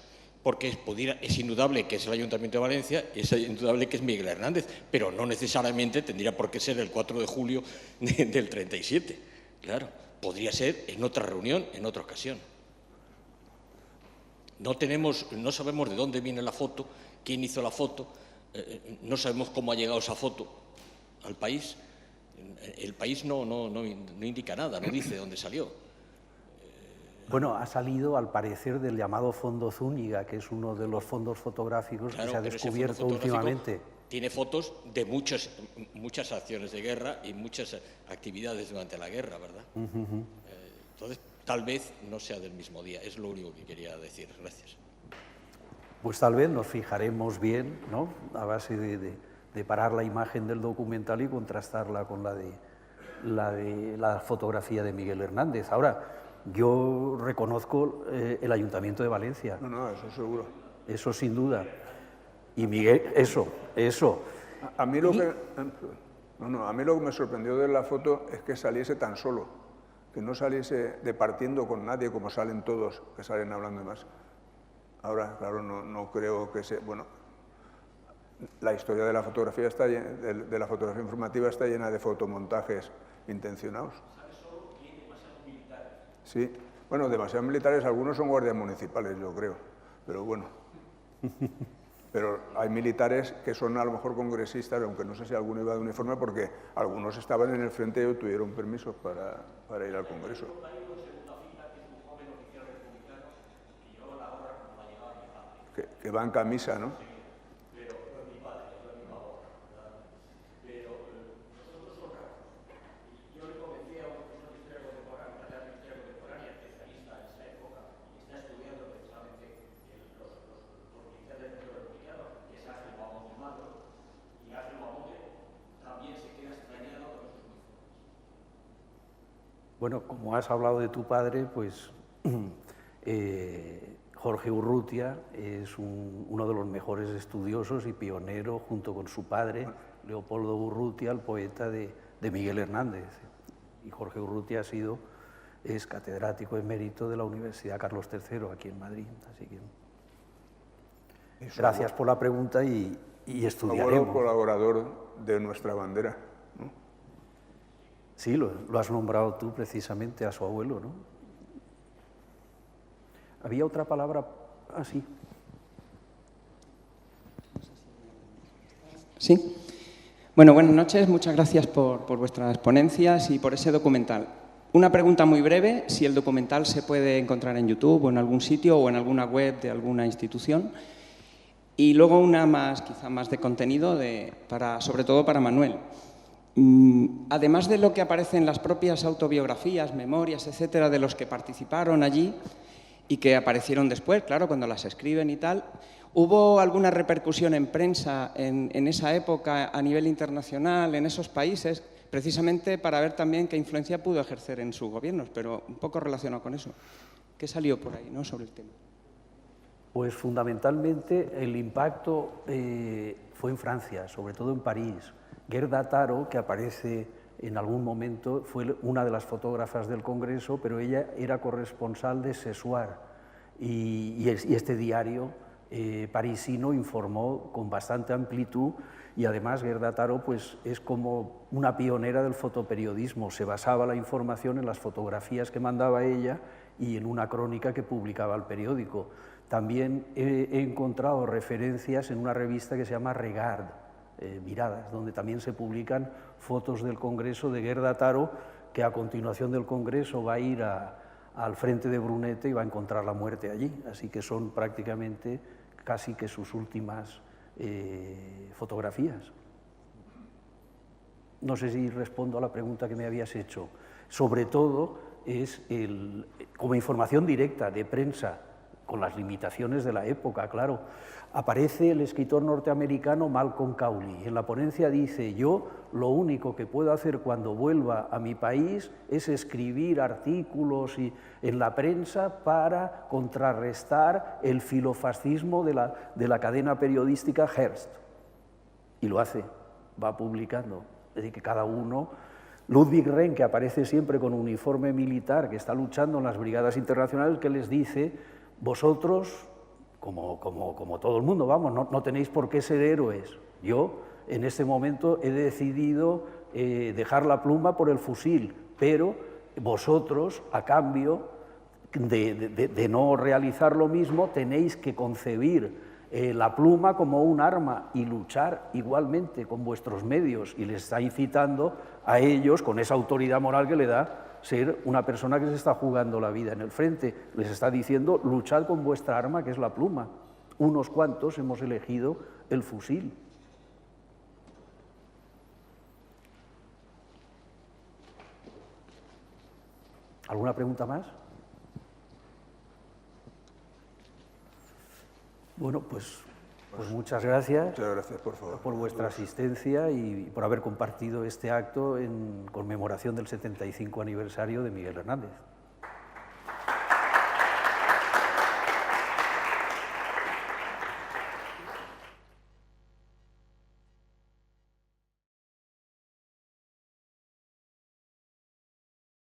porque es indudable que es el Ayuntamiento de Valencia y es indudable que es Miguel Hernández, pero no necesariamente tendría por qué ser el 4 de julio del 37. Claro, podría ser en otra reunión, en otra ocasión. No sabemos de dónde viene la foto, quién hizo la foto, no sabemos cómo ha llegado esa foto al país. El país no indica nada, no dice dónde salió. Bueno, ha salido, al parecer, del llamado Fondo Zúñiga, que es uno de los fondos fotográficos que se ha descubierto últimamente. Tiene fotos de muchas acciones de guerra y muchas actividades durante la guerra, ¿verdad? Entonces, tal vez no sea del mismo día, es lo único que quería decir. Gracias. Pues tal vez nos fijaremos bien, ¿no?, a base de parar la imagen del documental y contrastarla con la de la fotografía de Miguel Hernández. Ahora, yo reconozco el Ayuntamiento de Valencia. No, eso seguro. Eso sin duda. Y Miguel, eso. A mí lo que me sorprendió de la foto es que saliese tan solo, que no saliese departiendo con nadie como salen todos, que salen hablando de más. Ahora, claro, no creo que sea... Bueno, la historia de la fotografía de la fotografía informativa está llena de fotomontajes intencionados. Sí, bueno, demasiados militares, algunos son guardias municipales, yo creo, pero bueno. Pero hay militares que son a lo mejor congresistas, aunque no sé si alguno iba de uniforme, porque algunos estaban en el frente y obtuvieron permisos para ir al Congreso. Que va en camisa, ¿no? Bueno, como has hablado de tu padre, pues Jorge Urrutia es uno de los mejores estudiosos y pionero, junto con su padre, Leopoldo Urrutia, el poeta de Miguel Hernández. Y Jorge Urrutia es catedrático emérito de la Universidad Carlos III, aquí en Madrid. Así que gracias por la pregunta y estudiaremos. Abuelo colaborador de nuestra bandera, ¿no? Sí, lo has nombrado tú precisamente a su abuelo, ¿no? Había otra palabra así. Sí. Bueno, buenas noches. Muchas gracias por vuestras ponencias y por ese documental. Una pregunta muy breve, si el documental se puede encontrar en YouTube o en algún sitio o en alguna web de alguna institución. Y luego una más, quizá más de contenido, sobre todo para Manuel. Además de lo que aparece en las propias autobiografías, memorias, etcétera, de los que participaron allí y que aparecieron después, claro, cuando las escriben y tal, ¿hubo alguna repercusión en prensa en esa época a nivel internacional, en esos países, precisamente para ver también qué influencia pudo ejercer en sus gobiernos, pero un poco relacionado con eso? ¿Qué salió por ahí, ¿no?, sobre el tema? Pues fundamentalmente el impacto fue en Francia, sobre todo en París. Gerda Taro, que aparece en algún momento, fue una de las fotógrafas del Congreso, pero ella era corresponsal de Ce Soir y este diario parisino informó con bastante amplitud y además Gerda Taro pues, es como una pionera del fotoperiodismo, se basaba la información en las fotografías que mandaba ella y en una crónica que publicaba el periódico. También he encontrado referencias en una revista que se llama Regard, Miradas, donde también se publican fotos del Congreso de Gerda Taro, que a continuación del Congreso va a ir al frente de Brunete y va a encontrar la muerte allí. Así que son prácticamente casi que sus últimas fotografías. No sé si respondo a la pregunta que me habías hecho. Sobre todo es como información directa de prensa, con las limitaciones de la época, claro. Aparece el escritor norteamericano Malcolm Cowley. En la ponencia dice, yo lo único que puedo hacer cuando vuelva a mi país es escribir artículos en la prensa para contrarrestar el filofascismo de la cadena periodística Hearst. Y lo hace, va publicando. Es decir, que cada uno... Ludwig Renn, que aparece siempre con uniforme militar, que está luchando en las brigadas internacionales, que les dice, vosotros, como todo el mundo, vamos, no tenéis por qué ser héroes. Yo, en este momento, he decidido dejar la pluma por el fusil, pero vosotros, a cambio de no realizar lo mismo, tenéis que concebir la pluma como un arma y luchar igualmente con vuestros medios. Y les está incitando a ellos, con esa autoridad moral que le da, ser una persona que se está jugando la vida en el frente. Les está diciendo, luchad con vuestra arma, que es la pluma. Unos cuantos hemos elegido el fusil. ¿Alguna pregunta más? Bueno, pues muchas gracias. Muchas gracias, por favor. Por vuestra asistencia y por haber compartido este acto en conmemoración del 75 aniversario de Miguel Hernández.